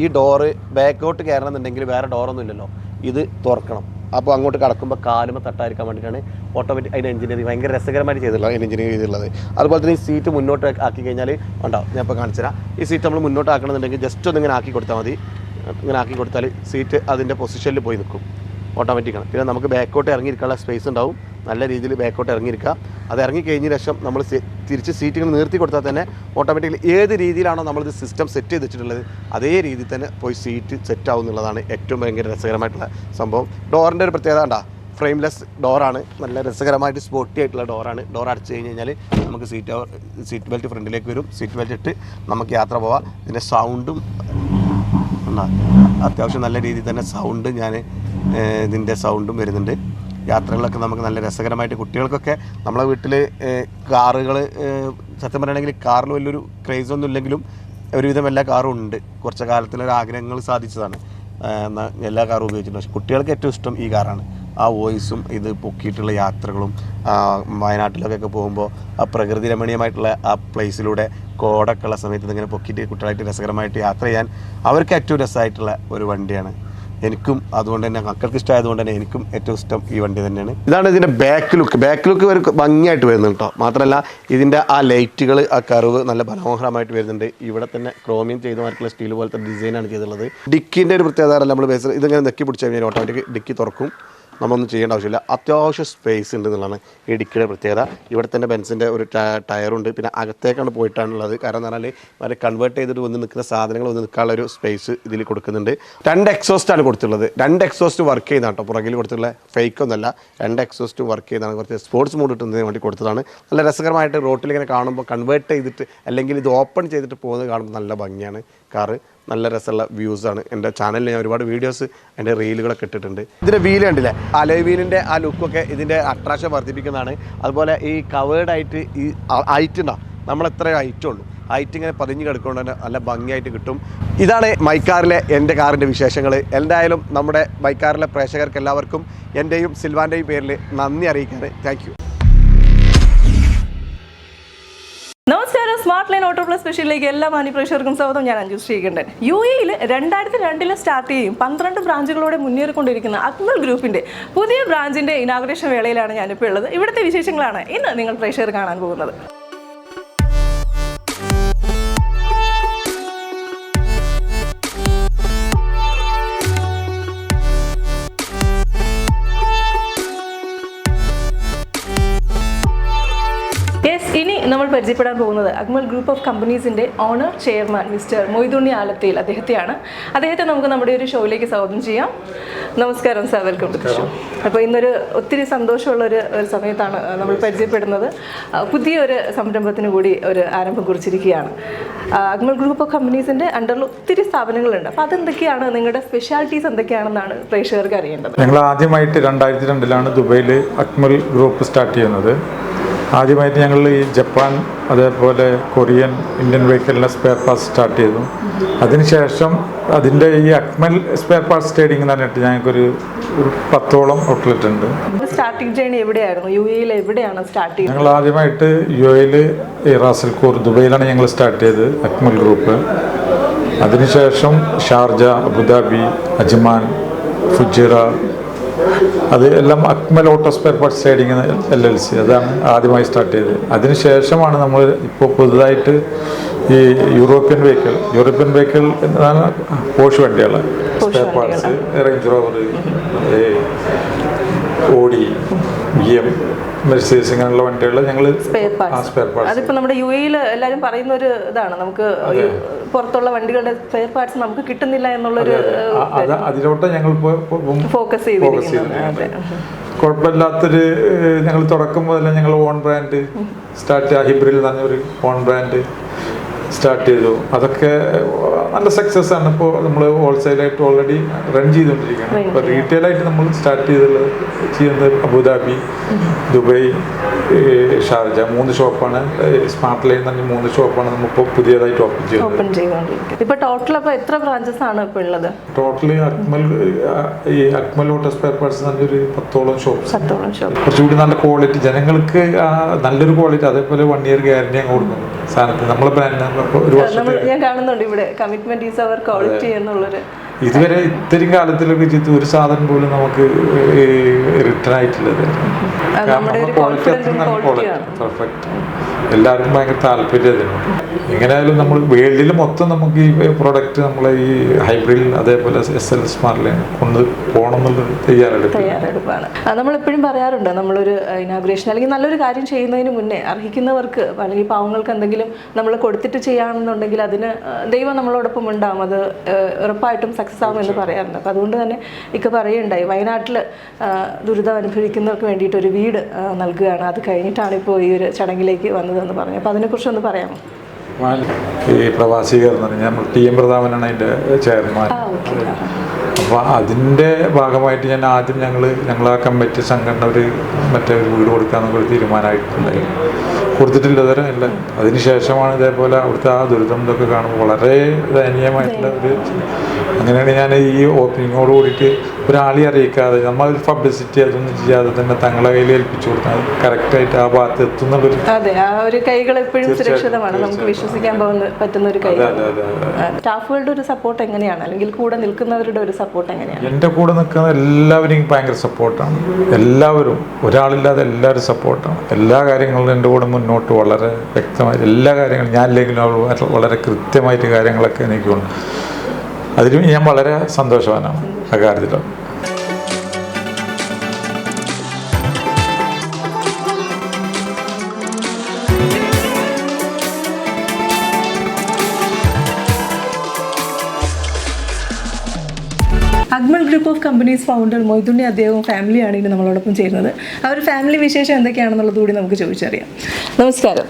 ഈ ഡോറ് ബാക്കോട്ട് കയറണമെന്നുണ്ടെങ്കിൽ വേറെ ഡോറൊന്നും ഇല്ലല്ലോ, ഇത് തുറക്കണം. അപ്പോൾ അങ്ങോട്ട് കടക്കുമ്പോൾ കാലുമ തട്ടായിരിക്കാൻ വേണ്ടിയിട്ടാണ് ഓട്ടോമാറ്റിക് അതിൻ്റെ എഞ്ചിനീയറിംഗ് ഭയങ്കര രസകരമായിട്ട് ചെയ്തിട്ടുള്ളത്, അതിൻ്റെ എഞ്ചിനീയറിംഗ് ചെയ്തിട്ടുള്ളത്. അതുപോലെ തന്നെ ഈ സീറ്റ് മുന്നോട്ട് ആക്കി കഴിഞ്ഞാൽ ഉണ്ടാവും. ഞാൻ ഇപ്പോൾ കാണിച്ചു തരാം. ഈ സീറ്റ് നമ്മൾ മുന്നോട്ട് ആക്കണമെന്നുണ്ടെങ്കിൽ ജസ്റ്റ് ഒന്ന് ഇങ്ങനെ ആക്കി കൊടുത്താൽ മതി. ഇങ്ങനെ ആക്കി കൊടുത്താൽ സീറ്റ് അതിൻ്റെ പൊസിഷനിൽ പോയി നിൽക്കും, ഓട്ടോമാറ്റിക്കാണ്. പിന്നെ നമുക്ക് ബാക്കോട്ട് ഇറങ്ങിയിരിക്കാനുള്ള സ്പേസ് ഉണ്ടാവും. നല്ല രീതിയിൽ ബാക്കോട്ട് ഇറങ്ങിയിരിക്കുക. അത് ഇറങ്ങിക്കഴിഞ്ഞ ശേഷം നമ്മൾ തിരിച്ച് സീറ്റുകൾ നിർത്തി കൊടുത്താൽ തന്നെ ഓട്ടോമാറ്റിക്കലി ഏത് രീതിയിലാണോ നമ്മളിത് സിസ്റ്റം സെറ്റ് ചെയ്ത് വെച്ചിട്ടുള്ളത് അതേ രീതിയിൽ തന്നെ പോയി സീറ്റ് സെറ്റ് ആവും എന്നുള്ളതാണ് ഏറ്റവും ഭയങ്കര രസകരമായിട്ടുള്ള സംഭവം. ഡോറിൻ്റെ ഒരു പ്രത്യേകത കണ്ടാ, ഫ്രെയിംലെസ് ഡോറാണ്. നല്ല രസകരമായിട്ട് സ്പോർട്ടി ആയിട്ടുള്ള ഡോറാണ്. ഡോർ അടച്ചു കഴിഞ്ഞ് കഴിഞ്ഞാൽ നമുക്ക് സീറ്റ് ബെൽറ്റ് ഫ്രണ്ടിലേക്ക് വരും. സീറ്റ് ബെൽറ്റ് ഇട്ട് നമുക്ക് യാത്ര പോവാം. ഇതിൻ്റെ സൗണ്ടും അത്യാവശ്യം നല്ല രീതിയിൽ തന്നെ സൗണ്ട് ഇതിൻ്റെ സൗണ്ടും വരുന്നുണ്ട്. യാത്രകളൊക്കെ നമുക്ക് നല്ല രസകരമായിട്ട് കുട്ടികൾക്കൊക്കെ നമ്മളെ വീട്ടിൽ കാറുകൾ സത്യം പറയുകയാണെങ്കിൽ കാറിൽ വലിയൊരു ക്രേസൊന്നും ഇല്ലെങ്കിലും ഒരുവിധം എല്ലാ കാറും ഉണ്ട്. കുറച്ച് കാലത്തിലൊരു ആഗ്രഹങ്ങൾ സാധിച്ചതാണ് എല്ലാ കാറും ഉപയോഗിച്ചിട്ടുണ്ട്. പക്ഷേ കുട്ടികൾക്ക് ഏറ്റവും ഇഷ്ടം ഈ കാറാണ്. ആ വോയിസും ഇത് പൊക്കിയിട്ടുള്ള യാത്രകളും വയനാട്ടിലൊക്കെ പോകുമ്പോൾ ആ പ്രകൃതി രമണീയമായിട്ടുള്ള ആ പ്ലേസിലൂടെ കോടൊക്കെ ഉള്ള സമയത്ത് ഇതിങ്ങനെ പൊക്കിയിട്ട് കുട്ടികളായിട്ട് രസകരമായിട്ട് യാത്ര ചെയ്യാൻ അവർക്ക് ഏറ്റവും രസമായിട്ടുള്ള ഒരു വണ്ടിയാണ്. എനിക്കും അതുകൊണ്ട് തന്നെ മക്കൾക്ക് ഇഷ്ടമായതുകൊണ്ട് തന്നെ എനിക്കും ഏറ്റവും ഇഷ്ടം ഈ വണ്ടി തന്നെയാണ്. ഇതാണ് ഇതിൻ്റെ ബാക്ക് ലുക്ക് ഒരു ഭംഗിയായിട്ട് വരുന്നുണ്ട് കേട്ടോ. മാത്രമല്ല ഇതിൻ്റെ ആ ലൈറ്റുകൾ, ആ കർവ് നല്ല മനോഹരമായിട്ട് വരുന്നുണ്ട്. ഇവിടെ തന്നെ ക്രോമിയം ചെയ്തമാർക്കുള്ള സ്റ്റീൽ പോലത്തെ ഡിസൈനാണ് ചെയ്തിട്ടുള്ളത്. ഡിക്കിൻ്റെ ഒരു പ്രത്യേകത നമ്മൾ ബേസ് ഇതിങ്ങനെ നെക്കി പിടിച്ച് കഴിഞ്ഞാൽ ഓട്ടോമാറ്റിക് ഡിക്കി തുറക്കും. നമ്മളൊന്നും ചെയ്യേണ്ട ആവശ്യമില്ല. അത്യാവശ്യം സ്പേസ് ഉണ്ട് എന്നുള്ളതാണ് ഈ ഡിക്കിയുടെ പ്രത്യേകത. ഇവിടെ തന്നെ ബെൻസിൻ്റെ ഒരു ടയറുണ്ട്. പിന്നെ അകത്തേക്കാണ് പോയിട്ടാണുള്ളത്. കാരണം എന്ന് പറഞ്ഞാൽ വളരെ കൺവേർട്ട് ചെയ്തിട്ട് വന്ന് നിൽക്കുന്ന സാധനങ്ങൾ വന്ന് നിൽക്കാനുള്ള ഒരു സ്പേസ് ഇതിൽ കൊടുക്കുന്നുണ്ട്. 2 എക്സോസ്റ്റാണ് കൊടുത്തിട്ടുള്ളത്. 2 എക്സോസ്റ്റ് വർക്ക് ചെയ്യുന്നതാണ് കേട്ടോ. പുറകിൽ കൊടുത്തിട്ടുള്ള ഫേക്ക് ഒന്നല്ല, 2 എക്സോസ്റ്റ് വർക്ക് ചെയ്യുന്നതാണ്. കുറച്ച് സ്പോർട്സ് മൂഡ് കിട്ടുന്നതിന് വേണ്ടി കൊടുത്തതാണ്. നല്ല രസകരമായിട്ട് റോട്ടിൽ ഇങ്ങനെ കാണുമ്പോൾ കൺവേർട്ട് ചെയ്തിട്ട് അല്ലെങ്കിൽ ഇത് ഓപ്പൺ ചെയ്തിട്ട് പോകുന്നത് കാണുമ്പോൾ നല്ല ഭംഗിയാണ് കാറ്. നല്ല രസമുള്ള വ്യൂസാണ്. എൻ്റെ ചാനലിൽ ഞാൻ ഒരുപാട് വീഡിയോസ് എൻ്റെ റീലുകളൊക്കെ ഇട്ടിട്ടുണ്ട്. ഇതിൻ്റെ വീല് കണ്ടില്ലേ, അലോയ് വീലിൻ്റെ ആ ലുക്കൊക്കെ ഇതിൻ്റെ അട്രാക്ഷൻ വർദ്ധിപ്പിക്കുന്നതാണ്. അതുപോലെ ഈ കവേർഡായിട്ട് ഈ ഹൈറ്റ് ഉണ്ടാവും, നമ്മൾ എത്ര ഹൈറ്റേ ഉള്ളൂ, ഹൈറ്റ് ഇങ്ങനെ പതിഞ്ഞ് കിടക്കൊണ്ട് തന്നെ നല്ല ഭംഗിയായിട്ട് കിട്ടും. ഇതാണ് മൈക്കാറിലെ എൻ്റെ കാറിൻ്റെ വിശേഷങ്ങൾ. എന്തായാലും നമ്മുടെ മൈക്കാറിലെ പ്രേക്ഷകർക്ക് എല്ലാവർക്കും എൻ്റെയും സിൽവാൻ്റെയും പേരിൽ നന്ദി അറിയിക്കാറ്. Thank you. നമസ്കാരം, സ്മാർട്ട് ലൈൻ ഓട്ടോ പ്ലസ് സ്പെഷ്യലിലേക്ക് എല്ലാ മാന്യപ്രേക്ഷകർക്കും സ്വാഗതം. ഞാൻ അഞ്ജു ശ്രീകണ്ഠൻ. UAE 2002 സ്റ്റാർട്ട് ചെയ്യും 12 ബ്രാഞ്ചുകളോടെ മുന്നേറിക്കൊണ്ടിരിക്കുന്ന അക്മൽ ഗ്രൂപ്പിന്റെ പുതിയ ബ്രാഞ്ചിന്റെ ഇനാഗുറേഷൻ വേളയിലാണ് ഞാനിപ്പോൾ ഉള്ളത്. ഇവിടുത്തെ വിശേഷങ്ങളാണ് ഇന്ന് നിങ്ങൾ പ്രേക്ഷകർ കാണാൻ പോകുന്നത്. ഇനി നമ്മൾ പരിചയപ്പെടാൻ പോകുന്നത് അക്മൽ ഗ്രൂപ്പ് ഓഫ് കമ്പനീസിൻ്റെ owner chairman mister Moythunni Alathiyil അദ്ദേഹത്തെയാണ്. അദ്ദേഹത്തെ നമുക്ക് നമ്മുടെ ഒരു ഷോയിലേക്ക് സ്വാഗതം ചെയ്യാം. നമസ്കാരം sir, welcome to the show. അപ്പോൾ ഇന്നൊരു ഒത്തിരി സന്തോഷമുള്ളൊരു സമയത്താണ് നമ്മൾ പരിചയപ്പെടുന്നത്. പുതിയൊരു സംരംഭത്തിന് കൂടി ഒരു ആരംഭം കുറിച്ചിരിക്കുകയാണ്. അക്മൽ ഗ്രൂപ്പ് ഓഫ് കമ്പനീസിൻ്റെ അണ്ടറിൽ ഒത്തിരി സ്ഥാപനങ്ങളുണ്ട്. അപ്പോൾ അതെന്തൊക്കെയാണ്, നിങ്ങളുടെ സ്പെഷ്യാലിറ്റീസ് എന്തൊക്കെയാണെന്നാണ് പ്രേക്ഷകർക്ക് അറിയേണ്ടത്. ഞങ്ങൾ ആദ്യമായിട്ട് 2002 ദുബൈയിൽ അക്മൽ ഗ്രൂപ്പ് സ്റ്റാർട്ട് ചെയ്യുന്നത്. ആദ്യമായിട്ട് ഞങ്ങൾ ഈ ജപ്പാൻ, അതേപോലെ കൊറിയൻ, ഇന്ത്യൻ വെഹിക്കലിൻ്റെ സ്പെയർ പാർട്സ് സ്റ്റാർട്ട് ചെയ്തു. അതിനുശേഷം അതിൻ്റെ ഈ അക്മൽ സ്പെയർ പാർട്സ് ട്രേഡിംഗ് എന്ന് പറഞ്ഞിട്ട് ഞങ്ങൾക്കൊരു 10ഓളം ഔട്ട്ലെറ്റ് ഉണ്ട്. സ്റ്റാർട്ടിംഗ് ജേണി എവിടെയായിരുന്നു? UAE എവിടെയാണ് സ്റ്റാർട്ട് ചെയ്തത്? ഞങ്ങൾ ആദ്യമായിട്ട് UAE റാസൽഖോർ ദുബൈയിലാണ് ഞങ്ങൾ സ്റ്റാർട്ട് ചെയ്തത് അക്മൽ ഗ്രൂപ്പ്. അതിനുശേഷം ഷാർജ, അബുദാബി, അജ്മാൻ, ഫുജിറ, അത് എല്ലാം Akmal auto spare parts trading LLC, അതാണ് ആദ്യമായി സ്റ്റാർട്ട് ചെയ്തത്. അതിനുശേഷമാണ് നമ്മൾ ഇപ്പോൾ പുതുതായിട്ട് ഈ യൂറോപ്യൻ വെഹിക്കിൾ എന്നാണ് പോഷ് വണ്ടികൾ spare parts, range rover, Audi, BM, Mercedes, ഇങ്ങനെയുള്ള വണ്ടികൾ ഞങ്ങൾ സ്പെയർ പാർട്സ്. അതിപ്പോൾ നമ്മുടെ UAE എല്ലാവരും പറയുന്ന ഒരു ഇതാണ്, നമുക്ക് പുറത്തുള്ള വണ്ടികളുടെ സ്പെയർ പാർട്സ് നമുക്ക് കിട്ടുന്നില്ല എന്നുള്ളൊരു അതിലോട്ട് ഞങ്ങൾ ഫോക്കസ് ചെയ്തിരിക്കുന്നത്. കുഴപ്പമില്ലാത്തൊരു ഞങ്ങൾ തുടക്കം മുതൽ ഞങ്ങൾ ഓൺ ബ്രാൻഡ് സ്റ്റാർട്ട്, ഹിബ്രിൽ എന്ന് പറഞ്ഞൊരു ഓൺ ബ്രാൻഡ് സ്റ്റാർട്ട് ചെയ്തു. അതൊക്കെ നല്ല സക്സസ് ആണ്. ഇപ്പോൾ നമ്മൾ ഹോൾസെയിലായിട്ട് ഓൾറെഡി റൺ ചെയ്തുകൊണ്ടിരിക്കുകയാണ്. ഇപ്പോൾ റീറ്റെയിലായിട്ട് നമ്മൾ സ്റ്റാർട്ട് ചെയ്യുന്നത് അബുദാബി, ദുബൈ, ഷാർജ 3 ഷോപ്പാണ്. സ്മാർട്ട് ലൈൻ എന്ന് പറഞ്ഞ 3 ഷോപ്പാണ് നമ്മളിപ്പോൾ പുതിയതായിട്ട് ഓപ്പൺ ചെയ്തത്. ഇപ്പോൾ ടോട്ടൽ അപ്പോൾ എത്ര ബ്രാഞ്ചസ് ആണ് ഇപ്പോൾ ഉള്ളത്? Total Akmal auto spare parts എന്നൊരു 10ഓളം ഷോപ്സ്. കുറച്ചുകൂടി നല്ല ക്വാളിറ്റി, ജനങ്ങൾക്ക് നല്ലൊരു ക്വാളിറ്റി, അതേപോലെ 1 ഇയർ ഗ്യാരണ്ടി അങ്ങ് കൊടുക്കുന്നു സാധനത്തിന്. നമ്മളെ ബ്രാൻഡ് ഞാൻ കാണുന്നുണ്ട് ഇവിടെ കമ്മിറ്റ്മെന്റ് ഈസ് അവർ ക്വാളിറ്റി എന്നുള്ളൊരു. ഇതുവരെ ഇത്രയും കാലത്തിലൊക്കെ ചെയ്ത് ഒരു സാധനം പോലും നമുക്ക് റിട്ടേൺ ആയിട്ടില്ലത്. പെർഫെക്റ്റ്. എല്ലാവർക്കും ഭയങ്കര താല്പര്യം അതിനുണ്ട്. എങ്ങനെയായാലും നമ്മൾ വേൾഡിൽ മൊത്തം നമുക്ക് ഈ പ്രോഡക്റ്റ് നമ്മളെ ഈ ഹൈബ്രിഡ്, അതേപോലെ SL സ്മാർട്ട് ലൈൻ കൊണ്ട് പോകണം എന്നുള്ളത് തയ്യാറെടുപ്പാണ്. നമ്മളെപ്പോഴും പറയാറുണ്ട്, നമ്മളൊരു ഇനാഗുറേഷൻ അല്ലെങ്കിൽ നല്ലൊരു കാര്യം ചെയ്യുന്നതിന് മുന്നേ അർഹിക്കുന്നവർക്ക് അല്ലെങ്കിൽ പാവങ്ങൾക്ക് എന്തെങ്കിലും നമ്മൾ കൊടുത്തിട്ട് ചെയ്യുകയാണെന്നുണ്ടെങ്കിൽ അതിന് ദൈവം നമ്മളോടൊപ്പം ഉണ്ടാവും, അത് ഉറപ്പായിട്ടും സക്സസ് ആകും എന്ന് പറയാറുണ്ട്. അപ്പോൾ അതുകൊണ്ട് തന്നെ പറയുണ്ടായി, വയനാട്ടിൽ ദുരിതം അനുഭവിക്കുന്നവർക്ക് വേണ്ടിയിട്ട് ഒരു വീട് നൽകുകയാണ്. അത് കഴിഞ്ഞിട്ടാണ് ഇപ്പോൾ ഈ ഒരു ചടങ്ങിലേക്ക് വന്നതെന്ന് പറഞ്ഞു. അപ്പോൾ അതിനെക്കുറിച്ചൊന്ന് പറയാമോ? ഈ പ്രവാസികർ എന്ന് പറഞ്ഞാൽ നമ്മൾ TM പ്രതാപനാണ് അതിൻ്റെ ചെയർമാൻ. അപ്പോൾ അതിൻ്റെ ഭാഗമായിട്ട് ഞാൻ ആദ്യം ഞങ്ങൾ ആ കമ്മിറ്റി സംഘടന മറ്റേ വീട് കൊടുക്കാമെന്നൊരു തീരുമാനമായിട്ടുണ്ടായി. കൊടുത്തിട്ടില്ല ഇതുവരെ ഇല്ല. അതിനുശേഷമാണ് ഇതേപോലെ അവിടുത്തെ ആ ദുരിതം ഇതൊക്കെ കാണുമ്പോൾ വളരെ ദയനീയമായിട്ടുള്ള അങ്ങനെയാണ് ഞാൻ ഈ ഓപ്പണിങ്ങോട് കൂടിയിട്ട് ഒരാളെ അറിയിക്കാതെ നമ്മൾ പബ്ലിസിറ്റി അതൊന്നും ചെയ്യാതെ തന്നെ തങ്ങളെ കയ്യിൽ ഏൽപ്പിച്ചു കൊടുത്താൽ കറക്റ്റായിട്ട് ആ ഭാഗത്ത് എത്തുന്നുള്ളൊരു. അതെ, ആ ഒരു കൈകൾ എപ്പോഴും സുരക്ഷിതമാണ്, നമുക്ക് വിശ്വസിക്കാൻ പറ്റുന്ന ഒരു കൈ. സ്റ്റാഫുകളുടെ ഒരു സപ്പോർട്ട് എങ്ങനെയാണ്, അല്ലെങ്കിൽ കൂടെ നിൽക്കുന്നവരുടെ ഒരു സപ്പോർട്ട് എങ്ങനെയാണ്? എൻ്റെ കൂടെ നിൽക്കുന്ന എല്ലാവരും ഭയങ്കര സപ്പോർട്ടാണ്. എല്ലാവരും, ഒരാളില്ലാതെ എല്ലാവരും സപ്പോർട്ടാണ്. എല്ലാ കാര്യങ്ങളും എൻ്റെ കൂടെ മുന്നോട്ട് വളരെ വ്യക്തമായി എല്ലാ കാര്യങ്ങളും ഞാൻ ഇല്ലെങ്കിലും വളരെ കൃത്യമായിട്ട് കാര്യങ്ങളൊക്കെ എനിക്കുണ്ട്. അതിലും ഞാൻ വളരെ സന്തോഷവാനാണ് ആ കാര്യത്തിൽ. Agmal group of companies founder Moythunni അദ്ദേഹവും ഫാമിലിയാണ് ഇനി നമ്മളോടൊപ്പം ചെയ്യുന്നത്. ആ ഒരു ഫാമിലി വിശേഷം എന്തൊക്കെയാണെന്നുള്ളത് കൂടി നമുക്ക് ചോദിച്ചറിയാം. നമസ്കാരം.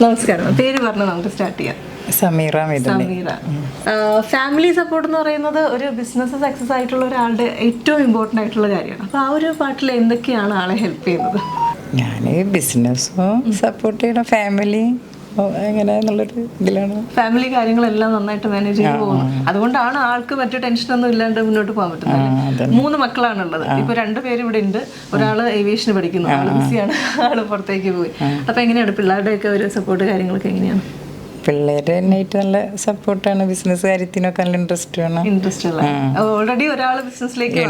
നമസ്കാരം. പേര് പറഞ്ഞ് നമുക്ക് സ്റ്റാർട്ട് ചെയ്യാം. സമീറ. സമീറ. ഫാമിലി സപ്പോർട്ട് എന്ന് പറയുന്നത് ഒരു ബിസിനസ് സക്സസ് ആയിട്ടുള്ള ഒരാളുടെ ഏറ്റവും ഇമ്പോർട്ടൻ്റ് ആയിട്ടുള്ള കാര്യമാണ്. അപ്പോൾ ആ ഒരു പാർട്ടിൽ എന്തൊക്കെയാണ് ആളെ ഹെൽപ്പ് ചെയ്യുന്നത്? ഞാൻ ബിസിനസ്സും സപ്പോർട്ട് ചെയ്യണം, ഫാമിലി എങ്ങനെ എന്നുള്ളൊരു ഇതിലാണ്. ഫാമിലി കാര്യങ്ങളെല്ലാം നന്നായിട്ട് മാനേജ് ചെയ്ത് പോകുന്നു. അതുകൊണ്ടാണ് ആൾക്ക് മറ്റു ടെൻഷനൊന്നും ഇല്ലാണ്ട് മുന്നോട്ട് പോകാൻ പറ്റുന്നത്. 3 മക്കളാണുള്ളത്. ഇപ്പൊ 2 പേര് ഇവിടെ ഉണ്ട്. ഒരാള് ഏവിയേഷന് പഠിക്കുന്നു, ആള് ബിസിയാണ്, ആള് പുറത്തേക്ക് പോയി. അപ്പൊ എങ്ങനെയാണ് പിള്ളേരുടെയൊക്കെ ഒരു സപ്പോർട്ട് കാര്യങ്ങളൊക്കെ എങ്ങനെയാണ്? പിള്ളേര് എന്നായിട്ട് നല്ല സപ്പോർട്ടാണ്, ബിസിനസ് കാര്യത്തിനൊക്കെ നല്ല ഇൻട്രസ്റ്റ് ആണ്. ഓൾറെഡി ഒരാൾ ബിസിനസ്സിലേക്ക്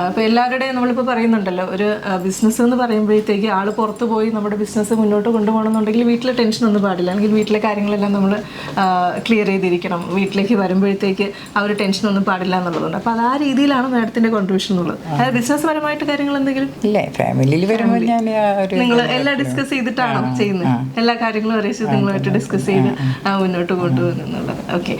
അപ്പൊ എല്ലാവരുടെയും നമ്മളിപ്പോ പറയുന്നുണ്ടല്ലോ, ഒരു ബിസിനസ് എന്ന് പറയുമ്പോഴത്തേക്ക് ആള് പുറത്ത് പോയി നമ്മുടെ ബിസിനസ് മുന്നോട്ട് കൊണ്ടുപോകണമെന്നുണ്ടെങ്കിൽ വീട്ടിലെ ടെൻഷൻ ഒന്നും പാടില്ല, അല്ലെങ്കിൽ വീട്ടിലെ കാര്യങ്ങളെല്ലാം നമ്മൾ ക്ലിയർ ചെയ്തിരിക്കണം, വീട്ടിലേക്ക് വരുമ്പോഴത്തേക്ക് ആ ഒരു ടെൻഷൻ ഒന്നും പാടില്ല എന്നുള്ളതുണ്ട്. അപ്പൊ അത് ആ രീതിയിലാണ് മാഡത്തിന്റെ കോൺട്രിബ്യൂഷൻ ഉള്ളത്. അതായത് ബിസിനസ് പരമായിട്ട് കാര്യങ്ങൾ എന്തെങ്കിലും ഇല്ലേ? ഫാമിലിയിൽ വരുമ്പോൾ ഞാൻ നിങ്ങൾ എല്ലാം ഡിസ്കസ് ചെയ്തിട്ടാണോ ചെയ്യുന്നത്? എല്ലാ കാര്യങ്ങളും നിങ്ങളുമായിട്ട് ഡിസ്കസ് ചെയ്ത് മുന്നോട്ട് കൊണ്ടുപോകുന്നുള്ളത്. ഓക്കെ.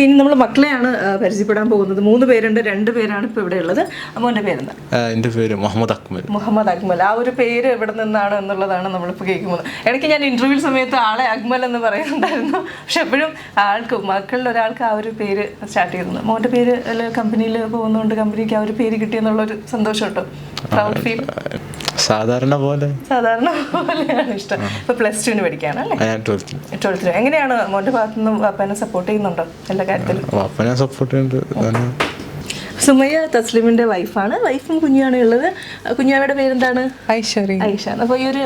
ഇനി നമ്മൾ മക്കളെയാണ് പരിചയപ്പെടാൻ പോകുന്നത്. 3 പേരുണ്ട്, 2 പേരാണ് ഇപ്പോൾ ഇവിടെ ഉള്ളത്. മോൻ്റെ പേരെന്താ? എൻ്റെ പേര് മുഹമ്മദ് അക്മൽ. മുഹമ്മദ് അക്മൽ. ആ ഒരു പേര് എവിടെ നിന്നാണ് എന്നുള്ളതാണ് നമ്മളിപ്പോൾ കേൾക്കുന്നത്. ഇടയ്ക്ക് ഞാൻ ഇന്റർവ്യൂ സമയത്ത് ആളെ അക്മൽ എന്ന് പറയുന്നുണ്ടായിരുന്നു, പക്ഷെ എപ്പോഴും ആൾക്ക് മക്കളിൽ ഒരാൾക്ക് ആ ഒരു പേര് സ്റ്റാർട്ട് ചെയ്യുന്നത്. മോൻ്റെ പേര് കമ്പനിയിൽ പോകുന്നതുകൊണ്ട് കമ്പനിക്ക് ആ ഒരു പേര് കിട്ടിയെന്നുള്ളൊരു സന്തോഷം കേട്ടോ. Proud feel. സാധാരണ പോലെയാണ് ഇഷ്ടം. ഇപ്പൊ +2 പഠിക്കാനല്ലേ? 12. എങ്ങനെയാണ് മോന്റെ ഭാഗത്തു നിന്ന് വാപ്പനെ സപ്പോർട്ട് ചെയ്യുന്നുണ്ടോ എല്ലാ കാര്യത്തിലും? വാപ്പനെ സപ്പോർട്ട് ചെയ്യുന്നുണ്ട്. സുമയ്യ തസ്ലിമിന്റെ വൈഫാണ്. വൈഫും കുഞ്ഞാണ് ഉള്ളത്. കുഞ്ഞാവയുടെ പേരെന്താണ്? ഐശ്വര്യ. ഐഷ. അപ്പോൾ ഈ ഒരു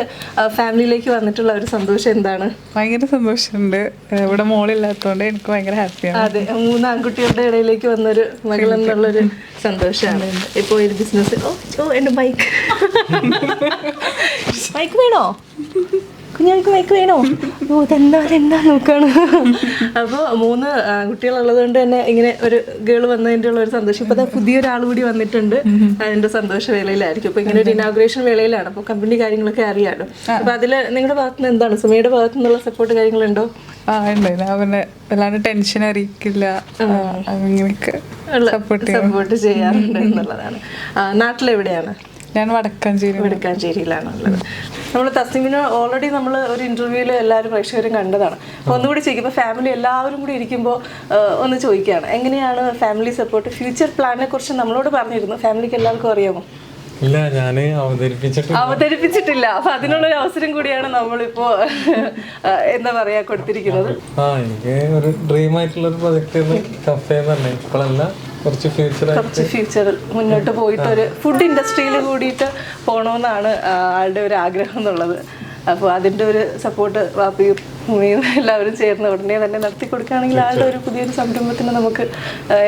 ഫാമിലിയിലേക്ക് വന്നിട്ടുള്ള ഒരു സന്തോഷം എന്താണ്? ഭയങ്കര സന്തോഷമുണ്ട്. ഇവിടെ മോളില്ലാത്തതുകൊണ്ട് എനിക്ക് ഭയങ്കര ഹാപ്പിയാണ്. അതെ, 3 ആൺകുട്ടികളുടെ ഇടയിലേക്ക് വന്നൊരു മകൾ എന്നുള്ളൊരു സന്തോഷമാണ്. ഇപ്പോൾ ഒരു ബിസിനസ്. ഓ എൻ്റെ മൈക്ക് വേണോ? കുഞ്ഞാൾക്ക് മൈക്ക് വേണോ? ഓ എന്താ നോക്കാണ്. അപ്പോൾ 3 കുട്ടികളുള്ളത് കൊണ്ട് തന്നെ ഇങ്ങനെ ഒരു ഗേൾ വന്നതിൻ്റെ ഉള്ള ഒരു സന്തോഷം. ഇപ്പോൾ പുതിയൊരാൾ കൂടി വന്നിട്ടുണ്ട്, അതിൻ്റെ സന്തോഷ വേളയിലായിരിക്കും. അപ്പോൾ ഇങ്ങനെ ഒരു ഇനാഗുറേഷൻ വേളയിലാണ്. അപ്പോൾ കമ്പനി കാര്യങ്ങളൊക്കെ അറിയാമല്ലോ. അപ്പോൾ അതിൽ നിങ്ങളുടെ ഭാഗത്തുനിന്ന് എന്താണ്, സുമയുടെ ഭാഗത്തു നിന്നുള്ള സപ്പോർട്ട് കാര്യങ്ങളുണ്ടോ? ഉണ്ട്. പിന്നെ വല്ലാണ്ട് ടെൻഷൻ അറിയിക്കില്ല, അങ്ങനെയൊക്കെ സപ്പോർട്ട് ചെയ്യാറുണ്ട് എന്നുള്ളതാണ്. നാട്ടിലെവിടെയാണ്? ഞാൻ വടക്കാഞ്ചേരിയിലാണ് ഉള്ളത്. നമ്മൾ തസ്ലിമിനെ ഓൾറെഡി നമ്മൾ ഒരു ഇന്റർവ്യൂവിൽ എല്ലാവരും പ്രേക്ഷകരും കണ്ടതാണ്. അപ്പോൾ ഒന്നുകൂടി ചോദിക്കും, ഫാമിലി എല്ലാവരും കൂടി ഇരിക്കുമ്പോൾ ഒന്ന് ചോദിക്കുകയാണ്, എങ്ങനെയാണ് ഫാമിലി സപ്പോർട്ട്? ഫ്യൂച്ചർ പ്ലാനിനെ കുറിച്ച് നമ്മളോട് പറഞ്ഞിരുന്നു. ഫാമിലിക്ക് എല്ലാവർക്കും അറിയാമോ? ഇല്ല, ഞാൻ അവതരിപ്പിച്ചിട്ടില്ല. അപ്പൊ അതിനുള്ളൊരു അവസരം കൂടിയാണ് നമ്മളിപ്പോ എന്താ പറയാ കൊടുത്തിരിക്കുന്നത്. എനിക്ക് ഒരു ഡ്രീം ആയിട്ടുള്ള ഒരു പ്രൊജക്ട് കഫേ തന്നെ. ഇപ്പോഴല്ല, കുറച്ച് ഫ്യൂച്ചറിൽ മുന്നോട്ട് പോയിട്ട് ഒരു ഫുഡ് ഇൻഡസ്ട്രിയിൽ കൂടിയിട്ട് പോകണമെന്നാണ് ആളുടെ ഒരു ആഗ്രഹം എന്നുള്ളത്. അപ്പോൾ അതിൻ്റെ ഒരു സപ്പോർട്ട് വാപ്പിയും ഉമ്മയും എല്ലാവരും ചേർന്ന് ഉടനെ തന്നെ നടത്തി കൊടുക്കുകയാണെങ്കിൽ ആളുടെ ഒരു പുതിയൊരു സംരംഭത്തിന് നമുക്ക്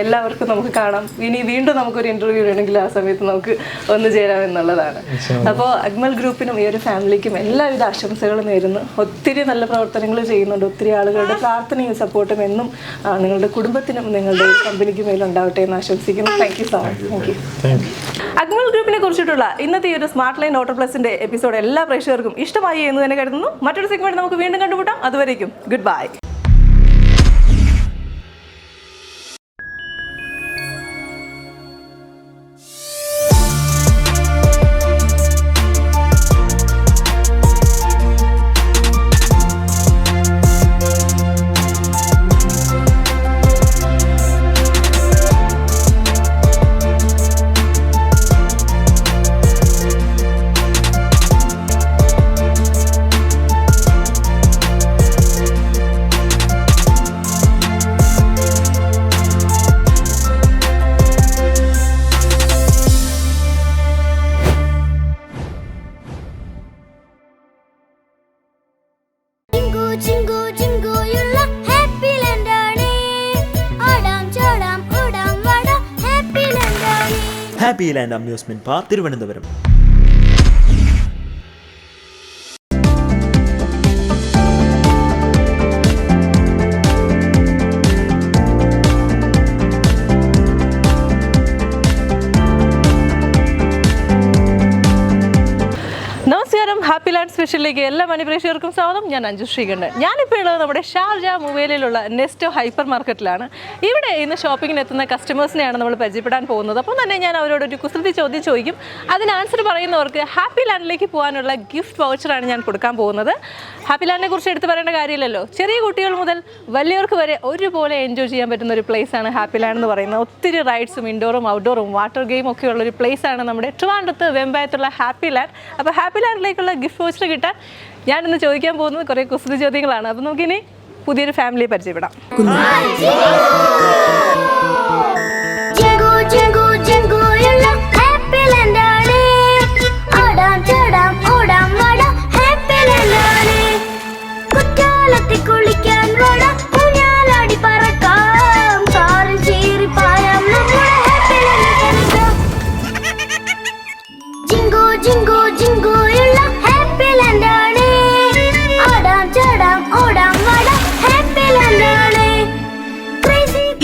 എല്ലാവർക്കും നമുക്ക് കാണാം. ഇനി വീണ്ടും നമുക്കൊരു ഇൻ്റർവ്യൂ വേണമെങ്കിൽ ആ സമയത്ത് നമുക്ക് ഒന്ന് ചേരാമെന്നുള്ളതാണ്. അപ്പോൾ അഗ്മൽ ഗ്രൂപ്പിനും ഈ ഒരു ഫാമിലിക്കും എല്ലാവിധ ആശംസകളും നേരുന്നു. ഒത്തിരി നല്ല പ്രവർത്തനങ്ങൾ ചെയ്യുന്നുണ്ട്. ഒത്തിരി ആളുകളുടെ പ്രാർത്ഥനയും സപ്പോർട്ടും എന്നും നിങ്ങളുടെ കുടുംബത്തിനും നിങ്ങളുടെ കമ്പനിക്ക് മേലുണ്ടാവട്ടെ എന്ന് ആശംസിക്കുന്നു. Thank you so much. Thank you. Agmal ഗ്രൂപ്പിനെ കുറിച്ചിട്ടുള്ള ഇന്നത്തെ ഈ ഒരു സ്മാർട്ട് ലൈൻ ഓട്ടോ പ്ലസിന്റെ എപ്പിസോഡ് എല്ലാ പ്രേക്ഷകർക്കും ഇഷ്ടമായി എന്ന് തന്നെ കരുതുന്നു. മറ്റൊരു സെഗ്മെന്റ് നമുക്ക് വീണ്ടും കണ്ടുമുട്ടാം. അതുവരേക്കും goodbye. Happy land amusement park, Thiruvananthapuram. നമസ്കാരം. ഹാപ്പി ലാൻഡ് ലാൻഡ് സ്പെഷ്യലിലേക്ക് എല്ലാ മനുപ്രേക്ഷകർക്കും സ്വാഗതം. ഞാൻ അഞ്ജു ശ്രീകണ്ഠൻ. ഞാനിപ്പോൾ ഉള്ളത് നമ്മുടെ ഷാർജ മുവേലിലുള്ള നെസ്റ്റോ ഹൈപ്പർ മാർക്കറ്റിലാണ്. ഇവിടെ ഇന്ന് ഷോപ്പിങ്ങിന് എത്തുന്ന കസ്റ്റമേഴ്സിനെയാണ് നമ്മൾ പരിചയപ്പെടാൻ പോകുന്നത്. അപ്പോൾ തന്നെ ഞാൻ അവരോടൊരു കുസൃതി ചോദ്യം ചോദിക്കും. അതിന് ആൻസർ പറയുന്നവർക്ക് ഹാപ്പി ലാൻഡിലേക്ക് പോകാനുള്ള ഗിഫ്റ്റ് വൗച്ചറാണ് ഞാൻ കൊടുക്കാൻ പോകുന്നത്. ഹാപ്പി ലാൻഡിനെ കുറിച്ച് എടുത്ത് പറയേണ്ട കാര്യമില്ലല്ലോ. ചെറിയ കുട്ടികൾ മുതൽ വലിയവർക്ക് വരെ ഒരുപോലെ എൻജോയ് ചെയ്യാൻ പറ്റുന്ന ഒരു പ്ലേസാണ് ഹാപ്പി ലാൻഡ് എന്ന് പറയുന്നത്. ഒത്തിരി റൈഡ്സും ഇൻഡോറും ഔട്ട്ഡോറും വാട്ടർ ഗെയിം ഒക്കെ ഉള്ളൊരു പ്ലേസാണ് നമ്മുടെ ട്രിവാൻഡ്രത്ത് വെമ്പായത്തുള്ള ഹാപ്പി ലാൻഡ്. അപ്പോൾ ഹാപ്പി ലാൻഡിലേക്കുള്ള ഗിഫ്റ്റ് വൗച്ചർ കിട്ടാൻ ഞാനിന്ന് ചോദിക്കാൻ പോകുന്നത് കുറേ കുസൃതി ചോദ്യങ്ങളാണ്. അപ്പോൾ നമുക്കിനി പുതിയൊരു ഫാമിലിയെ പരിചയപ്പെടാം.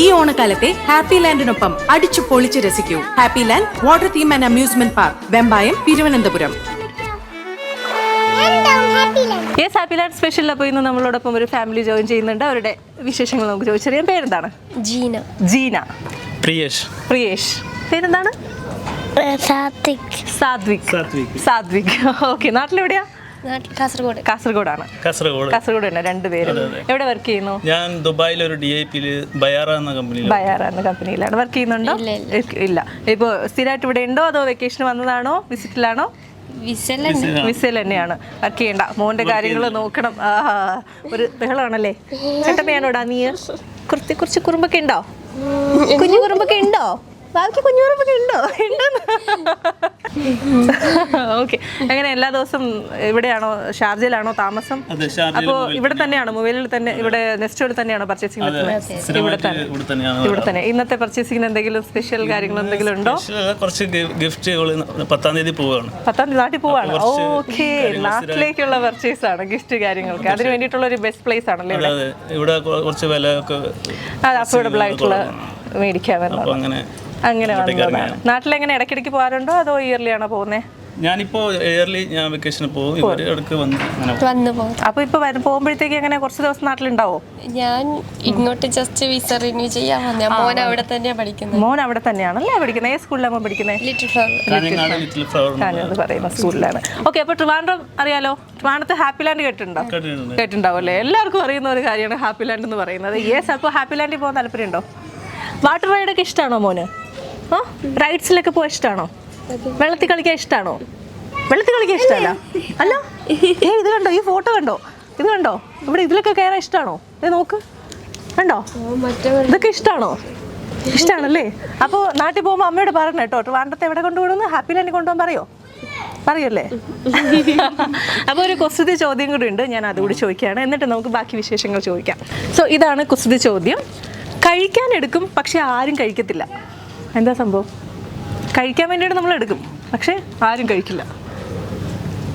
ഈ ഓണക്കാലത്തെ ഹാപ്പി ലാൻഡിനൊപ്പം അടിച്ചു പൊളിച്ച് രസിക്കൂ. Happy land water theme and amusement park, Vembayam, Thiruvananthapuram. Yes, happy land സ്പെഷ്യലിൽ അപ്പോൾ ഇന്ന് നമ്മളോടൊപ്പം ഒരു ഫാമിലി ജോയിൻ ചെയ്യുന്നുണ്ട്. അവരുടെ വിശേഷങ്ങൾ നമുക്ക് ചോദിച്ചറിയാം. പേരെന്താണ്? ജീന. ജീന. പ്രിയേഷ്. പ്രിയേഷ്. പേരെന്താണ്? സാത്വിക്. സാത്വിക്. സാത്വിക്. ഓക്കെ. നാട്ടിലെവിടെയാ? കാസർഗോഡ്. കാസർഗോഡാണ്. കാസർഗോഡ് തന്നെ രണ്ടുപേരും. എവിടെ വർക്ക് ചെയ്യുന്നു? ഞാൻ ദുബായിൽ ഒരു DIP ബയാറ എന്ന കമ്പനിയിൽ. ബയാറ എന്ന കമ്പനിയിലാണ് വർക്ക് ചെയ്യുന്നുണ്ടോ? ഇല്ല. ഇപ്പോൾ സ്ഥിരമായിട്ട് ഇവിടെ ഉണ്ടോ അതോ വെക്കേഷന് വന്നതാണോ വിസിറ്റിലാണോ? വിസയിൽ തന്നെയാണ് വർക്ക് ചെയ്യണ്ട. മോന്റെ കാര്യങ്ങൾ നോക്കണം. ഒരു ബഹളമാണല്ലേ. ചേട്ടമ്മയാണോടാ നീ? കുറച്ച് കുറുമ്പൊക്കെ ഉണ്ടോ? കുഞ്ഞു കുറുമ്പൊക്കെ ഉണ്ടോ? ബാക്കി കുഞ്ഞുറപ്പൊക്കെ ഉണ്ടോ? ഓക്കെ. അങ്ങനെ എല്ലാ ദിവസവും ഇവിടെയാണോ ഷാർജയിലാണോ താമസം? അപ്പോൾ ഇവിടെ തന്നെയാണോ മൊബൈലിൽ തന്നെ ഇവിടെ നെസ്റ്റോയിൽ തന്നെയാണോ പർച്ചേസിംഗ് നടത്തുന്നത്? ഇവിടെ തന്നെ. ഇന്നത്തെ പർച്ചേസിംഗിന് എന്തെങ്കിലും സ്പെഷ്യൽ കാര്യങ്ങൾ എന്തെങ്കിലും ഉണ്ടോ? കുറച്ച് ഗിഫ്റ്റുകൾ 10-ാം തീയതി പോവാണ്. 10-ാം തീയതി നാട്ടിൽ പോവാണ്. ഓക്കെ. നാട്ടിലേക്കുള്ള പർച്ചേസ് ആണ് ഗിഫ്റ്റ് കാര്യങ്ങൾക്ക്. അതിന് വേണ്ടിയിട്ടുള്ള ഒരു ബെസ്റ്റ് പ്ലേസ് ആണല്ലേ ഇവിടെ. കുറച്ച് വില ഒക്കെ അഫോർഡബിൾ ആയിട്ടുള്ള മേടിക്കാമെന്നുള്ളത്. അങ്ങനെ വന്നതാണ്. നാട്ടിലെങ്ങനെ ഇടയ്ക്കിടയ്ക്ക് പോകാറുണ്ടോ അതോ ഇയർലി ആണോ പോകുന്നത്? ഞാനിപ്പോ ഇയർലി ഞാൻ വെക്കേഷന് പോകും. ഇവര് ഇടയ്ക്ക് വന്ന് പോകും. അപ്പൊ ഇപ്പൊ പോകുമ്പോഴത്തേക്ക് എങ്ങനെ കുറച്ച് ദിവസം നാട്ടിലുണ്ടാവോ? ഞാൻ ഇങ്ങോട്ട് ജസ്റ്റ് വിസ റിന്യൂ ചെയ്യാൻ വന്നേ. മോൻ അവിടെ തന്നെയാണ് പഠിക്കുന്നത്. മോൻ അവിടെ തന്നെയാണല്ലേ പഠിക്കുന്നത്? ഏത് സ്കൂളിലാണ് പഠിക്കുന്നത്? ലിറ്റിൽ ഫ്ലവർ കാഞ്ഞങ്ങാട് പറയുന്ന സ്കൂളിലാണ്. ഓക്കെ. അപ്പൊ ട്രിവാൻഡ്രം അറിയാലോ. ട്രിവാൻഡ്രത്ത് ഹാപ്പി ലാൻഡ് കേട്ടിട്ടുണ്ടാവും അല്ലേ? എല്ലാവർക്കും അറിയുന്ന ഒരു കാര്യമാണ് ഹാപ്പി ലാൻഡ് എന്ന് പറയുന്നത്. യെസ്. അപ്പോൾ ഹാപ്പി ലാൻഡിൽ പോകാൻ താല്പര്യമുണ്ടോ? വാട്ടർ റൈഡൊക്കെ ഇഷ്ടമാണോ മോന്? റൈഡ്സിലൊക്കെ പോകാൻ ഇഷ്ടമാണോ? വെള്ളത്തിൽ കളിക്കാൻ ഇഷ്ടമാണോ? വെള്ളത്തിൽ കളിക്കാൻ ഇഷ്ടമല്ല അല്ല? ഇത് കണ്ടോ? ഈ ഫോട്ടോ കണ്ടോ? ഇത് കണ്ടോ? ഇവിടെ ഇതിലൊക്കെ കയറാൻ ഇഷ്ടമാണോ? നോക്ക്, കണ്ടോ? ഇതൊക്കെ ഇഷ്ടമാണോ? ഇഷ്ടമാണല്ലേ? അപ്പോൾ നാട്ടിൽ പോകുമ്പോൾ അമ്മയോട് പറയണം കേട്ടോ. ട്രിവാൻഡ്രത്ത് എവിടെ കൊണ്ടുപോകണമെന്ന്? ഹാപ്പി ലാൻഡിൽ കൊണ്ടുപോകാൻ പറയല്ലേ? അപ്പോൾ ഒരു കുസൃതി ചോദ്യം കൂടി ഉണ്ട്. ഞാൻ അതുകൂടി ചോദിക്കുകയാണ്. എന്നിട്ട് നമുക്ക് ബാക്കി വിശേഷങ്ങൾ ചോദിക്കാം. സോ ഇതാണ് കുസൃതി ചോദ്യം. കഴിക്കാൻ എടുക്കും പക്ഷെ ആരും കഴിക്കത്തില്ല. എന്താ സംഭവം? കഴിക്കാൻ വേണ്ടിയിട്ട് നമ്മൾ എടുക്കും പക്ഷെ ആരും കഴിക്കില്ല.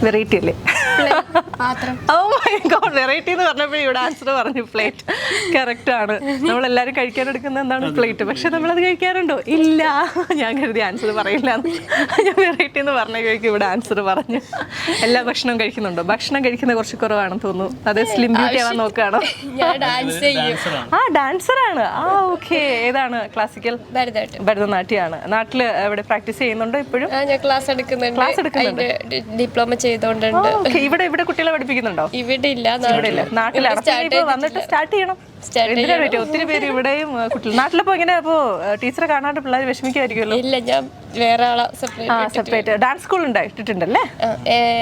വെറൈറ്റി അല്ലേ? ഓ മൈ ഗോഡ്, വെറൈറ്റി എന്ന് പറഞ്ഞപ്പോൾ ഇവിടെ ആൻസർ പറഞ്ഞു പ്ലേറ്റ്. കറക്റ്റ് ആണ്. നമ്മളെല്ലാവരും കഴിക്കാൻ എടുക്കുന്നത് എന്താണ്? പ്ലേറ്റ്. പക്ഷെ നമ്മളത് കഴിക്കാറുണ്ടോ? ഇല്ല. ഞാൻ കരുതി ആൻസർ പറയില്ല. ഞാൻ വെറൈറ്റി എന്ന് പറഞ്ഞേക്കും ഇവിടെ ആൻസർ പറഞ്ഞു. എല്ലാ ഭക്ഷണവും കഴിക്കുന്നുണ്ടോ? ഭക്ഷണം കഴിക്കുന്നത് കുറച്ച് കുറവാണെന്ന് തോന്നുന്നു. അത് സ്ലിം ബ്യൂട്ടി ആവാൻ നോക്കുകയാണോ? ഡാൻസറാണ്. ഓക്കെ. ഏതാണ്? ക്ലാസിക്കൽ ഭരതനാട്യമാണ്. നാട്ടിൽ എവിടെ പ്രാക്ടീസ് ചെയ്യുന്നുണ്ടോ ഇപ്പോഴും? ക്ലാസ് എടുക്കുന്നുണ്ട്. ഡിപ്ലോമ ചെയ്തോണ്ടുണ്ട്. ഇവിടെ കുട്ടികളെ പഠിപ്പിക്കുന്നുണ്ടോ? ഇവിടെ ഇല്ല. നാട്ടിലാണ്. വന്നിട്ട് സ്റ്റാർട്ട് ചെയ്യണം. ഒത്തിരി പേര് ഇവിടെയും കുട്ടികൾ നാട്ടിലിപ്പോ ഇങ്ങനെ ടീച്ചറെ കാണാണ്ട് പിള്ളേർ വിഷമിക്കുമായിരിക്കുമല്ലോ. ഇല്ല, ഞാൻ വേറെ ആളെ സെപ്പറേറ്റ്. Dance school ഉണ്ടായിട്ടുണ്ടല്ലേ?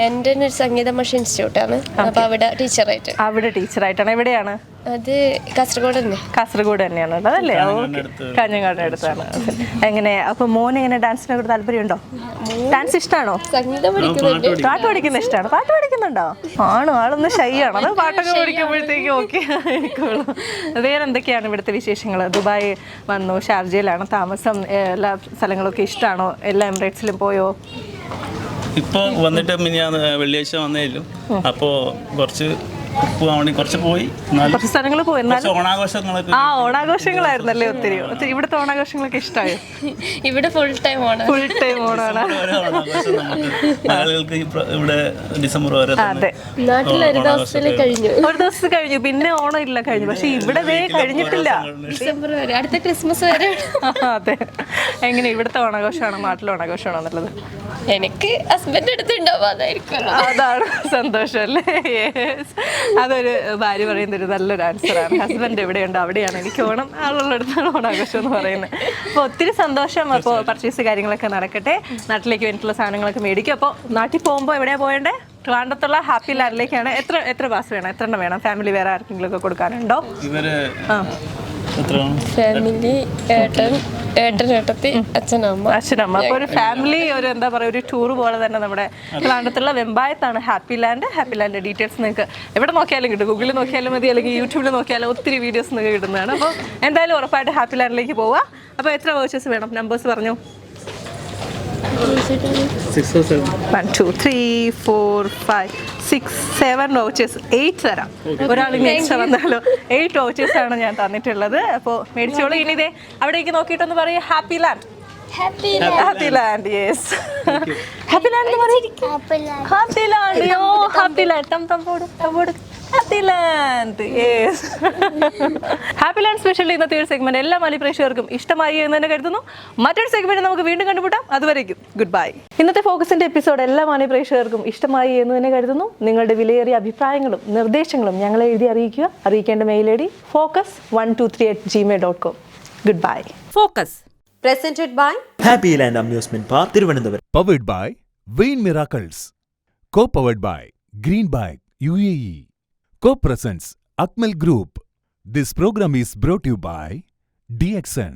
എൻ്റെ ഒരു സംഗീത ഭാഷ ഇൻസ്റ്റിറ്റ്യൂട്ട് ആണ്. അപ്പൊ അവിടെ ടീച്ചറായിട്ടാണ്. എവിടെയാണ് അത്? കാസർഗോഡ് തന്നെയാണ് അതല്ലേ? കാഞ്ഞങ്ങാടിന് അടുത്താണ്. എങ്ങനെ അപ്പൊ മോൻ എങ്ങനെ ഡാൻസിനോട് താല്പര്യമുണ്ടോ? ഡാൻസ് ഇഷ്ടമാണോ? പാട്ട് പഠിക്കുന്ന ഇഷ്ടമാണ്. പാട്ട് പഠിക്കുന്നുണ്ടോ? ആളൊന്ന് ഷൈ ആണ്. അത് പാട്ടൊക്കെ പഠിക്കുമ്പോഴത്തേക്കും ഓക്കെ ആയിക്കോളൂ. വേറെ എന്തൊക്കെയാണ് ഇവിടുത്തെ വിശേഷങ്ങൾ? ദുബായ് വന്നു, ഷാർജയിലാണ് താമസം. എല്ലാ സ്ഥലങ്ങളൊക്കെ ഇഷ്ടമാണോ? എല്ലാ എമിറേറ്റ്സിലും പോയോ? ഇപ്പോൾ വന്നിട്ട് വെള്ളിയാഴ്ച വന്നേലും. അപ്പോൾ കുറച്ച് പോകാൻ വേണ്ടി കുറച്ച് പോയി. എന്നാലും കുറച്ച് സ്ഥലങ്ങൾ പോയി, എന്നാലും ഓണാഘോഷങ്ങളൊക്കെ ഓണാഘോഷങ്ങളായിരുന്നല്ലേ ഒത്തിരി. ഇവിടുത്തെ ഓണാഘോഷങ്ങളൊക്കെ ഇഷ്ടമായോ? ഇവിടെ full time Onam. Full time ഓണാണ്. ഓണാഘോഷം നമുക്ക് മലയാളികൾക്ക് ഇവിടെ ഡിസംബർ വരെ അതെ, നാട്ടിൽ ഒരു ദിവസത്തിൽ കഴിഞ്ഞു. ഒരു ദിവസം കഴിഞ്ഞു, പിന്നെ ഓണം ഇല്ല കഴിഞ്ഞു. പക്ഷെ ഇവിടെ കഴിഞ്ഞിട്ടില്ല, ഡിസംബർ വരെ, അടുത്ത ക്രിസ്മസ് വരെ. അതെ. എങ്ങനെ ഇവിടുത്തെ ഓണാഘോഷമാണോ നാട്ടിലെ ഓണാഘോഷമാണോ എന്നുള്ളത്? എനിക്ക് ഹസ്ബൻഡ് അടുത്തുണ്ടാവും, അതായിരിക്കും. അതാണ് സന്തോഷം അല്ലേ? അതൊരു ഭാര്യ പറയുന്ന ഒരു നല്ലൊരു ആൻസറാണ്. ഹസ്ബൻഡ് എവിടെയുണ്ടോ അവിടെയാണ് എനിക്ക് ഓണം, ആളുള്ളടുത്താണ് ഓണാഘോഷം എന്ന് പറയുന്നത്. അപ്പോൾ ഒത്തിരി സന്തോഷം. അപ്പോൾ പർച്ചേസ് കാര്യങ്ങളൊക്കെ നടക്കട്ടെ, നാട്ടിലേക്ക് വേണ്ടിയിട്ടുള്ള സാധനങ്ങളൊക്കെ മേടിക്കും. അപ്പോൾ നാട്ടിൽ പോകുമ്പോൾ എവിടെയാണ് പോകേണ്ടത്? ട്രിവാൻഡ്രത്തുള്ള ഹാപ്പി ലാൻഡിലേക്കാണ്. എത്ര പാസ് വേണം? എത്ര എണ്ണം വേണം? ഫാമിലി വേറെ ആർക്കെങ്കിലും ഒക്കെ കൊടുക്കാനുണ്ടോ? ഫാമിലി, ഏട്ടത്തി, അച്ഛനമ്മ. അപ്പോൾ ഒരു ഫാമിലി, ഒരു എന്താ പറയുക, ഒരു ടൂർ പോലെ തന്നെ നമ്മുടെ ട്രിവാൻഡ്രത്തുള്ള വെമ്പായത്താണ് happy land. Happy land details നിങ്ങൾക്ക് എവിടെ നോക്കിയാലും കിട്ടും. ഗൂഗിളിൽ നോക്കിയാലും മതി, അല്ലെങ്കിൽ യൂട്യൂബിൽ നോക്കിയാലും ഒത്തിരി വീഡിയോസ് നിങ്ങൾക്ക് കിട്ടുന്നതാണ്. അപ്പോൾ എന്തായാലും ഉറപ്പായിട്ട് ഹാപ്പി ലാൻഡിലേക്ക് പോവുക. അപ്പോൾ എത്ര വൗച്ചേഴ്സ് വേണം? നമ്പേഴ്സ് പറഞ്ഞു. 1 2 3 4 5 6 7 വൗച്ചേഴ്സ്. 8 തരാം. ഒരാളിന് എക്സ്ട്രാ വന്നാലോ. 8 വൗച്ചേഴ്സ് ആണ് ഞാൻ തന്നിട്ടുള്ളത്. അപ്പോൾ മേടിച്ചോളൂ. ഇനി ഇതേ അവിടേക്ക് നോക്കിയിട്ടൊന്ന് പറയും happy land. Happy land, yes. Happy land എന്ന് പറയും. ഹാപ്പി ലാൻഡ്, യോ happy land. Happy land, yes. Happy land special ഇന്നത്തെ ഒരു സെഗ്മെന്റ് എല്ലാ മലി പ്രേക്ഷകർക്കും ഇഷ്ടമായി എന്ന് തന്നെ കരുതുന്നു. മറ്റൊരു സെഗ്മെന്റ് നമുക്ക് വീണ്ടും കണ്ടുമുട്ടാം. അതുവരേക്കും ഗുഡ് ബൈ. ഇന്നത്തെ ഫോക്കസിന്റെ എപ്പിസോഡ് എല്ലാ മലി പ്രേക്ഷകർക്കും ഇഷ്ടമായി എന്ന് തന്നെ കരുതുന്നു. നിങ്ങളുടെ വിലയേറിയ അഭിപ്രായങ്ങളും നിർദ്ദേശങ്ങളും ഞങ്ങളെ എഴുതി അറിയിക്കുക. അറിയിക്കേണ്ട mail I D focus123@gmail.com. Good bye. Focus presented by Happy Land Amusement Park, Thiruvananthapuram. Powered by Vain Miracles. Co-powered by Green Bike UAE. Co-presents Akmal Group. This program is brought to you by DXN.